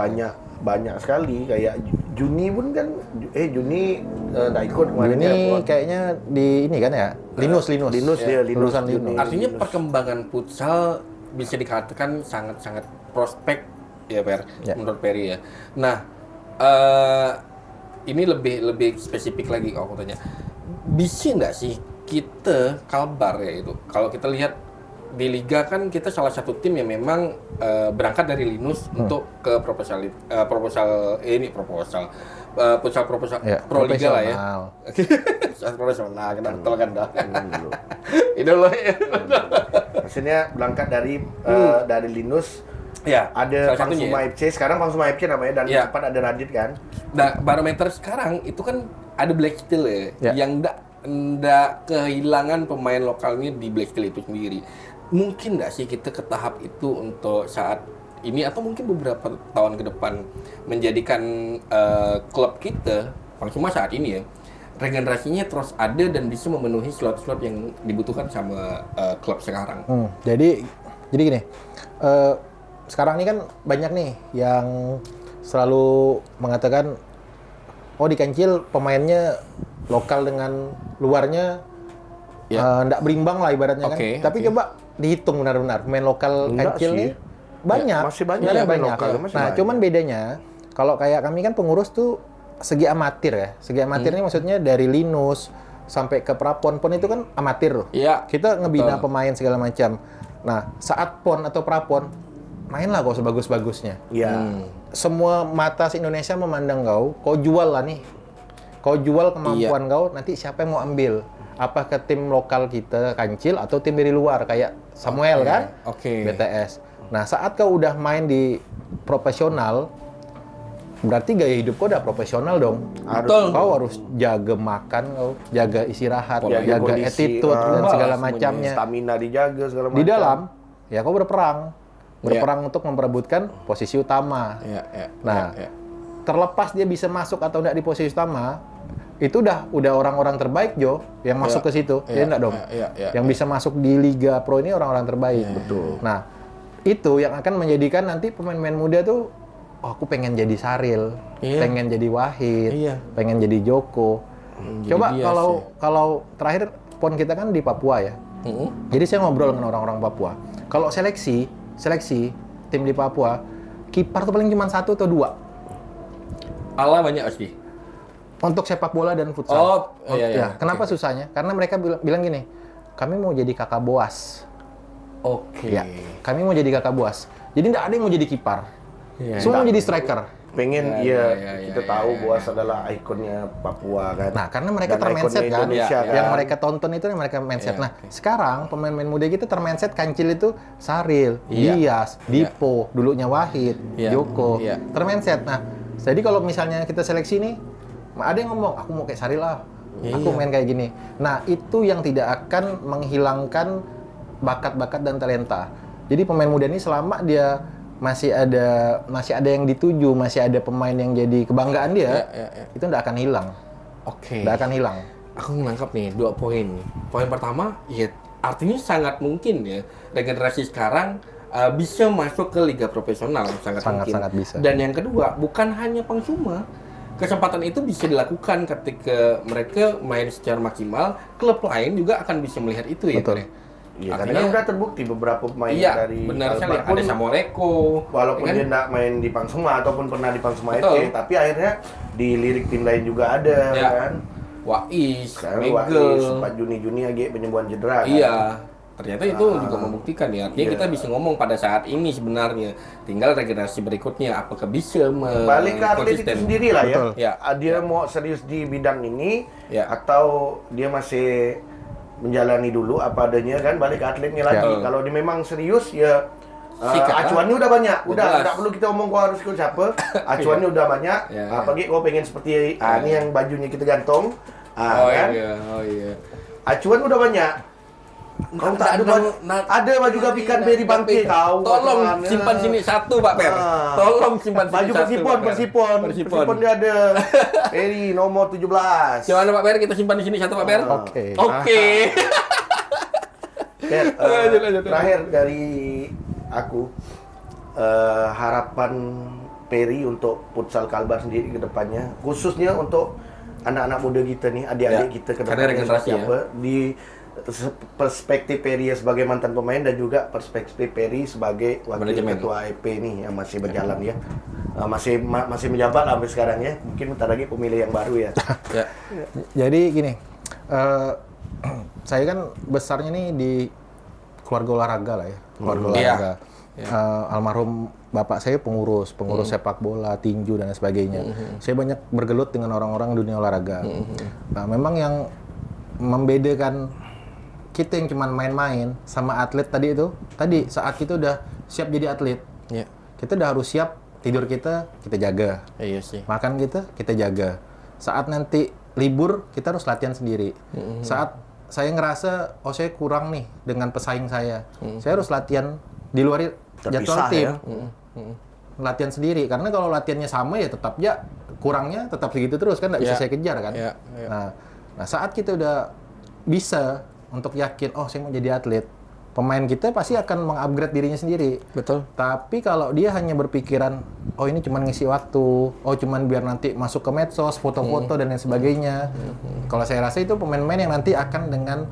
banyak sekali kayak Juni pun kan Juni nggak ikut kemarin ya, Ini Pon. kayaknya di ini kan ya, Linus. Linus dia, Linus. Lulusan Linus. Artinya perkembangan futsal bisa dikatakan sangat-sangat prospek ya, Per, Ya. menurut Perry ya. Nah, ini lebih spesifik lagi kalau aku tanya. Bisa nggak sih kita Kalbar ya itu, kalau kita lihat di liga kan kita salah satu tim yang memang berangkat dari Linus untuk ke proposal futsal Ya, pro liga lah ya. profesional. Profesional, kita betul kan dah. Itu loh ya. Maksudnya berangkat dari Linus. Ya, Ada salah satunya Pangsuma ya. FC, sekarang Pangsuma FC namanya, dan Ya. cepat ada Radit kan. Nah, barometer sekarang itu kan ada Black Steel ya, Ya. yang ndak kehilangan pemain lokalnya di Black Steel itu sendiri. Mungkin nggak sih kita ke tahap itu untuk saat ini atau mungkin beberapa tahun ke depan menjadikan klub kita, Pangsuma saat ini ya, regenerasinya terus ada dan bisa memenuhi slot-slot yang dibutuhkan sama klub sekarang. Jadi gini, sekarang ini kan banyak nih yang selalu mengatakan, oh di Kancil pemainnya lokal dengan luarnya nggak berimbang lah ibaratnya kan. Oke, Tapi oke. coba dihitung benar-benar pemain lokal Enggak Kancil sih. nih banyak, Ya, masih banyak sebenarnya pemain banyak. lokal, masih Nah, banyak. cuman bedanya kalau kayak kami kan pengurus tuh segi amatir ya. Segi amatir ini maksudnya dari Linus sampai ke Prapon. Pon itu kan amatir loh. Iya. Kita ngebina Betul. pemain segala macam. Nah, saat Pon atau Prapon, mainlah kau sebagus-bagusnya. Iya. Semua mata se-Indonesia memandang kau jual lah nih. Kau jual kemampuan kau, nanti siapa yang mau ambil? Apa ke tim lokal kita, Kancil, atau tim dari luar, kayak Samuel Oke, kan? oke. BTS. Nah, saat kau udah main di profesional, berarti gaya hidup kau udah profesional dong. Betul. Kau harus jaga makan, kau jaga istirahat, Pola jaga kondisi, attitude dan segala semuanya. macamnya. Stamina dijaga segala macam. Di dalam, ya kau berperang untuk memperebutkan posisi utama. Iya, iya. Nah, iya. terlepas dia bisa masuk atau enggak di posisi utama, itu udah orang-orang terbaik Jo yang masuk ke situ. Iya, Ya enggak dong? iya, Yang bisa masuk di Liga Pro ini orang-orang terbaik. Betul. Nah, itu yang akan menjadikan nanti pemain-pemain muda tuh, oh, aku pengen jadi Saril, Iya. pengen jadi Wahid, Iya. pengen jadi Joko. Jadi Coba dia kalau terakhir pon kita kan di Papua ya. Mm-mm. Jadi saya ngobrol dengan orang-orang Papua. Kalau seleksi tim di Papua, kiper tuh paling cuma 1 atau 2 Allah banyak pasti. untuk sepak bola dan futsal. Oh, iya, iya. Kenapa Oke. susahnya? Karena mereka bilang gini, kami mau jadi kakak boas. Oke. Ya, kami mau jadi kakak boas. Jadi nggak ada yang mau jadi kiper. Iya, Semua mau jadi striker. Pengen Iya, kita iya, tahu iya, Boas adalah ikonnya Papua kan. Nah, karena mereka Dan termindset ikonnya kan, Indonesia, Iya, yang kan. mereka tonton itu yang mereka mindset. Iya, Nah, oke. sekarang pemain-pemain muda kita termindset Kancil itu Saril, Iya. Dias, Dipo, dulunya Wahid, Iya, Joko, iya. termindset. Nah, jadi kalau misalnya kita seleksi nih, ada yang ngomong, aku mau kayak Saril lah, aku Iya. main kayak gini. Nah, itu yang tidak akan menghilangkan bakat-bakat dan talenta. Jadi pemain muda ini selama dia masih ada yang dituju, masih ada pemain yang jadi kebanggaan dia, itu nggak akan hilang. Oke. Nggak akan hilang. Aku menangkap nih 2 poin. Poin pertama, ya artinya sangat mungkin ya regenerasi sekarang bisa masuk ke liga profesional sangat mungkin. Sangat bisa. Dan yang kedua, bukan hanya Pangsuma. Kesempatan itu bisa dilakukan ketika mereka main secara maksimal, klub lain juga akan bisa melihat itu ya. Betul. Bre? Iya, karena Artinya- kan udah terbukti beberapa pemain Iya, dari benar sekali. Kalbar pun, Ada Samoreko. walaupun ya kan? dia nggak main di Pangsuma ataupun pernah di Pangsuma Betul. FC, tapi akhirnya di lirik tim lain juga ada Ya. kan. Wais, Sekarang Megel. Wahid, 4 Juni agak penyembuhan cedera kan. Iya, ternyata itu juga membuktikan ya. Artinya Iya. kita bisa ngomong pada saat ini sebenarnya. Tinggal regenerasi berikutnya apakah bisa Balik ke atlet itu konsisten. sendiri lah ya. Betul. Ya. Dia mau serius di bidang ini Ya. atau dia masih menjalani dulu apa adanya kan, balik ke atletnya lagi. Betul. Kalau dia memang serius ya Sikat, acuannya udah banyak. Udah Udah jelas. nggak perlu kita omong kau harus ke siapa. Acuannya udah banyak. Ya, Apalagi kau pengen seperti ini yang bajunya kita gantung. Oh Kan? iya, oh iya. Acuan udah banyak. Kau tak ada baju, ada baju gapikan beri bangke tahu. Tolong bagaimana. simpan sini satu Pak Per. Ah. Tolong simpan sini Baju satu. Persipon, Pak Per. Persipon. Persipon. Persipon dia ada. Peri nomor 17. Gimana Pak Per? Kita simpan di sini satu Pak Per. Oke. Oke. Per, Lanjut. terakhir dari aku, harapan Peri untuk futsal Kalbar sendiri ke depannya, khususnya untuk anak-anak muda kita nih, adik-adik Ya, kita ke karena depannya regenerasi seperti apa, di perspektif Peri sebagai mantan pemain dan juga perspektif Peri sebagai wakil Manajemen. ketua EP nih yang masih berjalan ya. Masih menjabat sampai sekarang ya. Mungkin bentar lagi pemilih yang baru ya. Ya. Jadi gini, saya kan besarnya nih di keluarga olahraga lah ya, keluarga olahraga. Almarhum bapak saya pengurus sepak bola, tinju dan sebagainya. Saya banyak bergelut dengan orang-orang dunia olahraga. Nah, memang yang membedakan kita yang cuman main-main sama atlet tadi saat kita udah siap jadi atlet, Ya. kita udah harus siap tidur kita jaga. Iya sih. Makan kita jaga. Saat nanti libur, kita harus latihan sendiri. Saat saya ngerasa, saya kurang nih dengan pesaing saya. Saya harus latihan di luar jadwal Terpisah tim. ya. Latihan sendiri. Karena kalau latihannya sama ya tetap kurangnya tetap segitu terus kan nggak bisa Ya. saya kejar kan. Ya, ya. Nah, saat kita udah bisa untuk yakin, saya mau jadi atlet. pemain kita pasti akan mengupgrade dirinya sendiri. Betul. Tapi kalau dia hanya berpikiran, oh ini cuma ngisi waktu, oh cuman biar nanti masuk ke medsos, foto-foto dan lain sebagainya. Kalau saya rasa itu pemain-pemain yang nanti akan dengan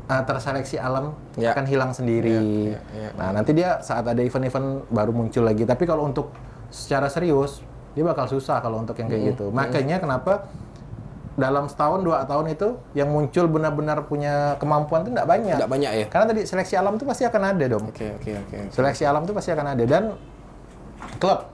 terseleksi alam Ya. akan hilang sendiri. Ya. Nah, nanti dia saat ada event-event baru muncul lagi. Tapi kalau untuk secara serius, dia bakal susah kalau untuk yang kayak gitu. Makanya kenapa dalam setahun, 2 tahun itu yang muncul benar-benar punya kemampuan itu nggak banyak. Nggak banyak ya? Karena tadi seleksi alam itu pasti akan ada dong. Oke. Seleksi alam itu pasti akan ada. Dan klub.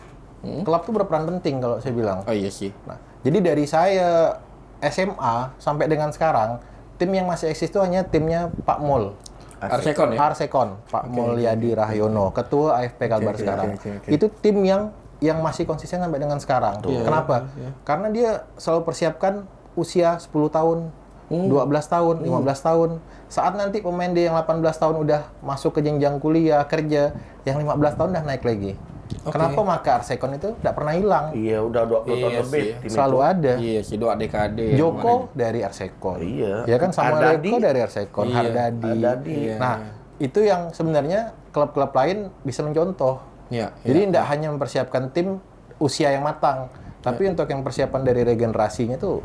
Klub itu berperan penting kalau saya bilang. Oh iya sih. Nah, jadi dari saya SMA sampai dengan sekarang, tim yang masih eksis itu hanya timnya Pak Mul. Arsekon ya? Arsekon, Pak Mulyadi Rahyono, Ketua AFP Kalbar sekarang. oke. Itu tim yang masih konsisten sampai dengan sekarang. Kenapa? Karena dia selalu persiapkan usia 10 tahun, 12 tahun, 15 tahun. Saat nanti pemain dia yang 18 tahun udah masuk ke jenjang kuliah, kerja, yang 15 tahun udah naik lagi. Kenapa? Maka Arsekon itu tidak pernah hilang. Iya, udah 20 tahun Iya lebih. sih. tim Selalu itu. ada. Iya sih, 2 dekade. Joko dari Arsekon. Iya. Ya kan, Samuel Hardadi. Eko dari Arsekon, Iya. Hardadi. Hardadi. Nah, itu yang sebenarnya klub-klub lain bisa mencontoh. Iya. Jadi tidak hanya mempersiapkan tim usia yang matang, tapi untuk yang persiapan dari regenerasinya tuh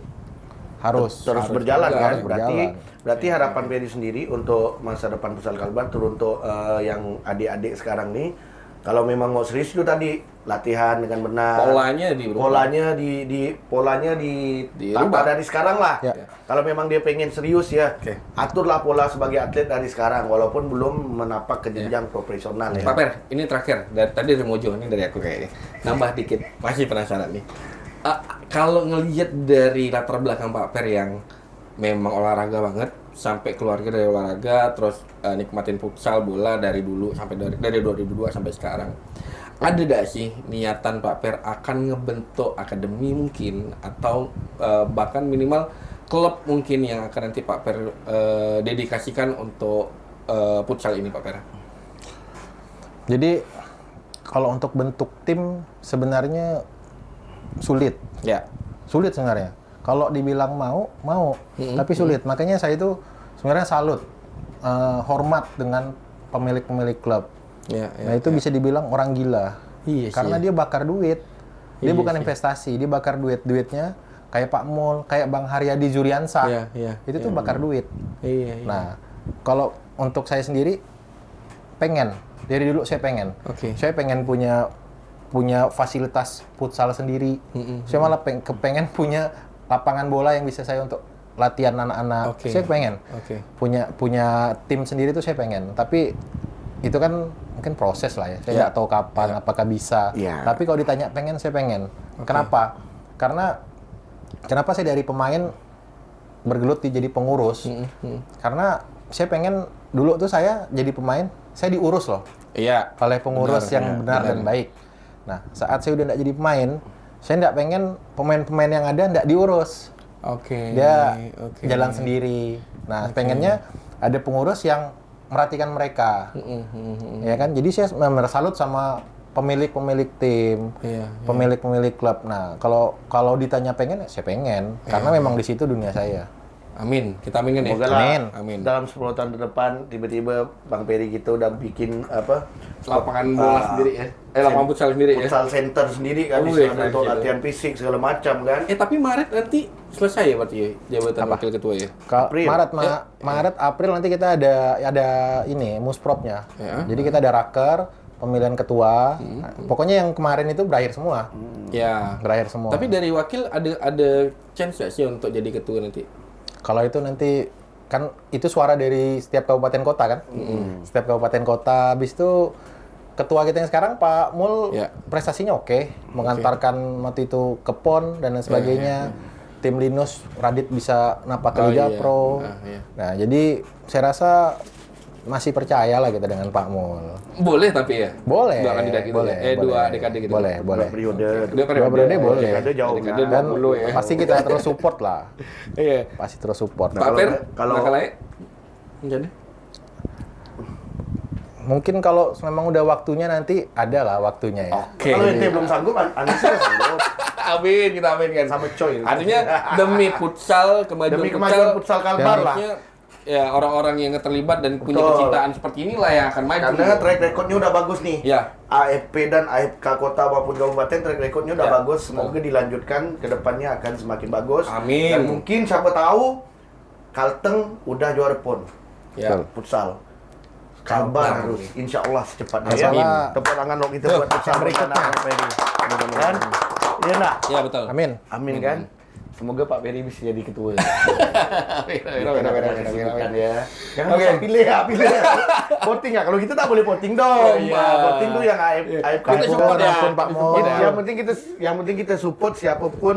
harus berjalan kan. harus berjalan. Berarti harapan Peri sendiri untuk masa depan Futsal Kalbar untuk yang adik-adik sekarang nih, kalau memang mau serius itu tadi latihan dengan benar. Polanya dirubah. Polanya Dirubah. ditambah dari sekarang lah. Ya. Kalau memang dia pengen serius ya, Oke. aturlah pola sebagai atlet dari sekarang walaupun belum menapak ke jenjang profesional ya. Pak Per, ini terakhir. Dari tadi dari Mojo, ini dari aku kayaknya. Nambah dikit, masih penasaran nih. Kalau ngelihat dari latar belakang Pak Per yang memang olahraga banget, sampai keluarga dari olahraga, terus nikmatin futsal bola dari dulu sampai dari 2002 sampai sekarang. Ada gak sih niatan Pak Per akan ngebentuk akademi mungkin atau bahkan minimal klub mungkin yang akan nanti Pak Per dedikasikan untuk futsal ini Pak Per? Jadi kalau untuk bentuk tim sebenarnya sulit. Ya. Sulit sebenarnya. Kalau dibilang mau, tapi sulit. Makanya saya itu sebenarnya salut, hormat dengan pemilik-pemilik klub. Ya, Nah itu bisa dibilang orang gila. Iya sih, Karena ya. dia bakar duit. Dia Iya bukan sih. investasi, dia bakar duitnya kayak Pak Mul, kayak Bang Haryadi Zuriansah. Iya. Itu tuh bakar duit. Iya. Nah, kalau untuk saya sendiri pengen, dari dulu saya pengen. Oke. Saya pengen punya fasilitas futsal sendiri. Saya malah kepengen punya lapangan bola yang bisa saya untuk latihan anak-anak. Oke. Saya pengen Oke. punya tim sendiri tuh saya pengen. Tapi itu kan mungkin proses lah ya. Saya Ya. nggak tahu kapan, apakah bisa. Ya. Tapi kalau ditanya pengen, saya pengen. Kenapa? Kenapa saya dari pemain bergelut jadi pengurus? Karena saya pengen dulu tuh saya jadi pemain, saya diurus loh Iya. oleh pengurus Benar, yang ya, benar dan baik. Nah, saat saya udah nggak jadi pemain, saya nggak pengen pemain-pemain yang ada nggak diurus. Oke. Dia Oke. jalan sendiri. Nah, pengennya ada pengurus yang merhatikan mereka. Ya kan? Jadi saya salut sama pemilik-pemilik tim, Iya, pemilik-pemilik klub. Nah, kalau ditanya pengen, saya pengen. Karena memang di situ dunia saya. Amin. Kita aminin ya. Semoga lah Amin. dalam 10 tahun ke depan tiba-tiba Bang Peri gitu udah bikin Lapangan bola sendiri ya. Lapangan futsal sendiri ya. futsal center sendiri kan Oh, di iya, sana keren untuk sih, latihan fisik segala macam kan. Tapi Maret nanti selesai ya berarti ya jabatan wakil ketua ya. April. Maret, April nanti kita ada ini muspropnya. Ya. Jadi kita ada raker, pemilihan ketua. Nah, pokoknya yang kemarin itu berakhir semua. Ya. Berakhir semua. Tapi dari wakil ada chance nggak sih untuk jadi ketua nanti? Kalau itu nanti kan itu suara dari setiap kabupaten kota kan. Setiap kabupaten kota. Habis itu ketua kita yang sekarang Pak Mul Ya. prestasinya oke, mengantarkan waktu itu ke PON dan lain sebagainya. Tim Linus Radit bisa napak ke Oh, Liga iya. Pro. Iya. Nah, jadi saya rasa masih percaya lah kita dengan Pak Mul. Boleh tapi ya. Boleh. Dua kandidat gitu. boleh, ya? boleh. 2 dekade gitu. Boleh, boleh. Dua periode. Dua Dua periode boleh. Dekade jauh Dekade kan. dan Dan 20 ya. pasti kita terus support lah. Iya. Pasti terus support. Pak Per, kalau- bakal lain? Jadi? Mungkin kalau memang udah waktunya nanti ada lah waktunya ya. Oke. Kalau ente belum sanggup, Anissa sanggup. Amin, kita amin kan. Sama Coy. Artinya demi futsal, kemajuan Demi kemajuan futsal Kalbar lah. harusnya ya orang-orang yang terlibat dan punya Betul. kecintaan seperti inilah yang akan maju. Karena track recordnya udah bagus nih. Ya. AFP dan AFK kota maupun kabupaten track recordnya udah Ya. bagus. Semoga dilanjutkan ke depannya akan semakin bagus. Amin. Dan mungkin siapa tahu Kalteng udah juara PON Ya. futsal. Kabar harus, insya Allah secepatnya ya. Masalah- Tepuk tangan dong kita buat futsal berikutnya. anak-anak Peri. Kan? Iya nak? Ya betul. Amin. Amin kan? Semoga Pak Peri bisa jadi ketua. Amin. Ya. Jangan Oke. lupa pilih ya. Voting ya. Kalau kita tak boleh voting dong. Iya. Pak. Voting tuh yang AFK. Kita support ya. Pak Mo. Yang penting kita support siapapun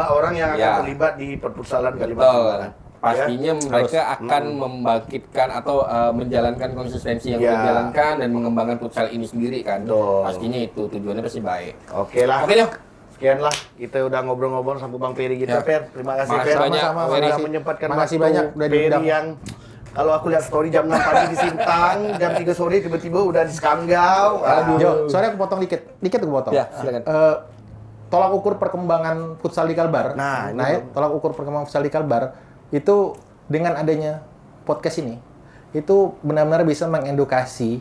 orang yang akan Ya. terlibat di perputsalan Kalimantan Betul. Barat. Pastinya mereka akan membangkitkan atau menjalankan konsistensi yang Ya. dijalankan dan mengembangkan futsal ini sendiri kan. Betul. Pastinya itu tujuannya pasti baik. Oke lah. Oke, Nyok. Sekian lah. Kita udah ngobrol-ngobrol sama Bang Peri kita, Ya. Per. Terima kasih, Makasih Per. banyak, Sama-sama Peri. sudah menyempatkan Makasih waktu. banyak udah Peri diundang. yang kalau aku lihat story jam 6 pagi di Sintang, jam 3 sore tiba-tiba udah di Skanggau. Jo, sorry aku potong dikit. Dikit aku potong. Ya, silakan. Tolak ukur perkembangan futsal di Kalbar. Nah, ya, tolak ukur perkembangan futsal di Kalbar itu dengan adanya podcast ini itu benar-benar bisa mengedukasi.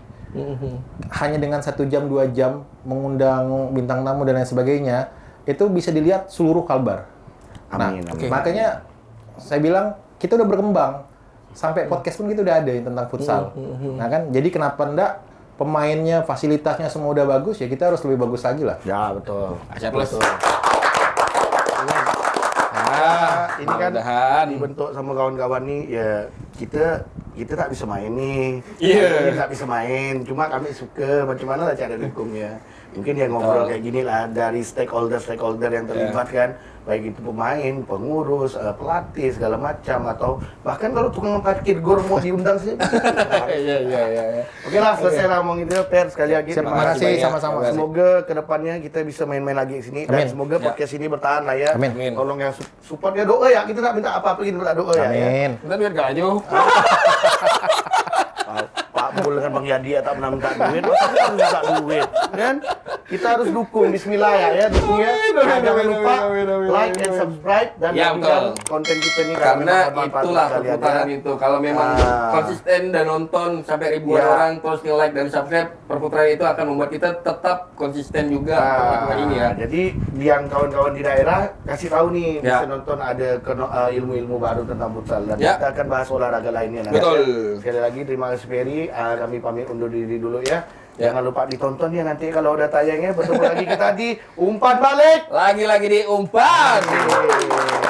Hanya dengan 1 jam 2 jam mengundang bintang tamu dan lain sebagainya itu bisa dilihat seluruh Kalbar. Amin, Nah, amin. makanya saya bilang kita udah berkembang sampai podcast pun kita udah ada yang tentang futsal. Nah kan, jadi kenapa enggak pemainnya, fasilitasnya semua udah bagus ya kita harus lebih bagus lagi lah. Ya, betul. Asia Plus. Betul. Ini kan mudah-mudahan. dibentuk sama kawan-kawan nih ya kita tak bisa main nih. Iya. Kita tak bisa main. Cuma kami suka macam mana lah cara dukungnya. Mungkin dia ngobrol kayak gini lah dari stakeholder yang terlibat kan. Baik itu pemain, pengurus, pelatih segala macam atau bahkan kalau tukang parkir gor mau diundang sih. Iya. Oke lah, selesai lah ngomong itu Per sekali lagi. Terima terima kasih banyak. sama-sama. Semoga kedepannya kita bisa main-main lagi di sini dan Amin. semoga podcast ini bertahan lah ya. Amin. Amin. Tolong yang support ya doa ya. Kita tak minta apa-apa kita minta doa ya. Amin. Kita biar gajo. Pak Mul dengan Bang Yadi ya tak pernah minta duit, masa kita minta duit, kan? Kita harus dukung, Bismillah ya, dukung ya. Nah, jangan lupa like and subscribe dan Ya, nantikan betul. konten kita ini Karena bermanfaat itulah buat kalian, perputaran ya. itu. Kalau memang konsisten dan nonton sampai ribuan Ya. orang terus nge-like dan subscribe, perputaran itu akan membuat kita tetap konsisten juga untuk melakukan ini ya. Jadi yang kawan-kawan di daerah kasih tahu nih Ya. bisa nonton ada ilmu-ilmu baru tentang futsal dan Ya. kita akan bahas olahraga lainnya nanti. Betul. Sekali lagi terima kasih Ferry, kami pamit undur diri dulu ya. Ya. Jangan lupa ditonton ya nanti kalau udah tayangnya bertemu lagi kita di Umpan Balik. Lagi-lagi diumpan. Yeay.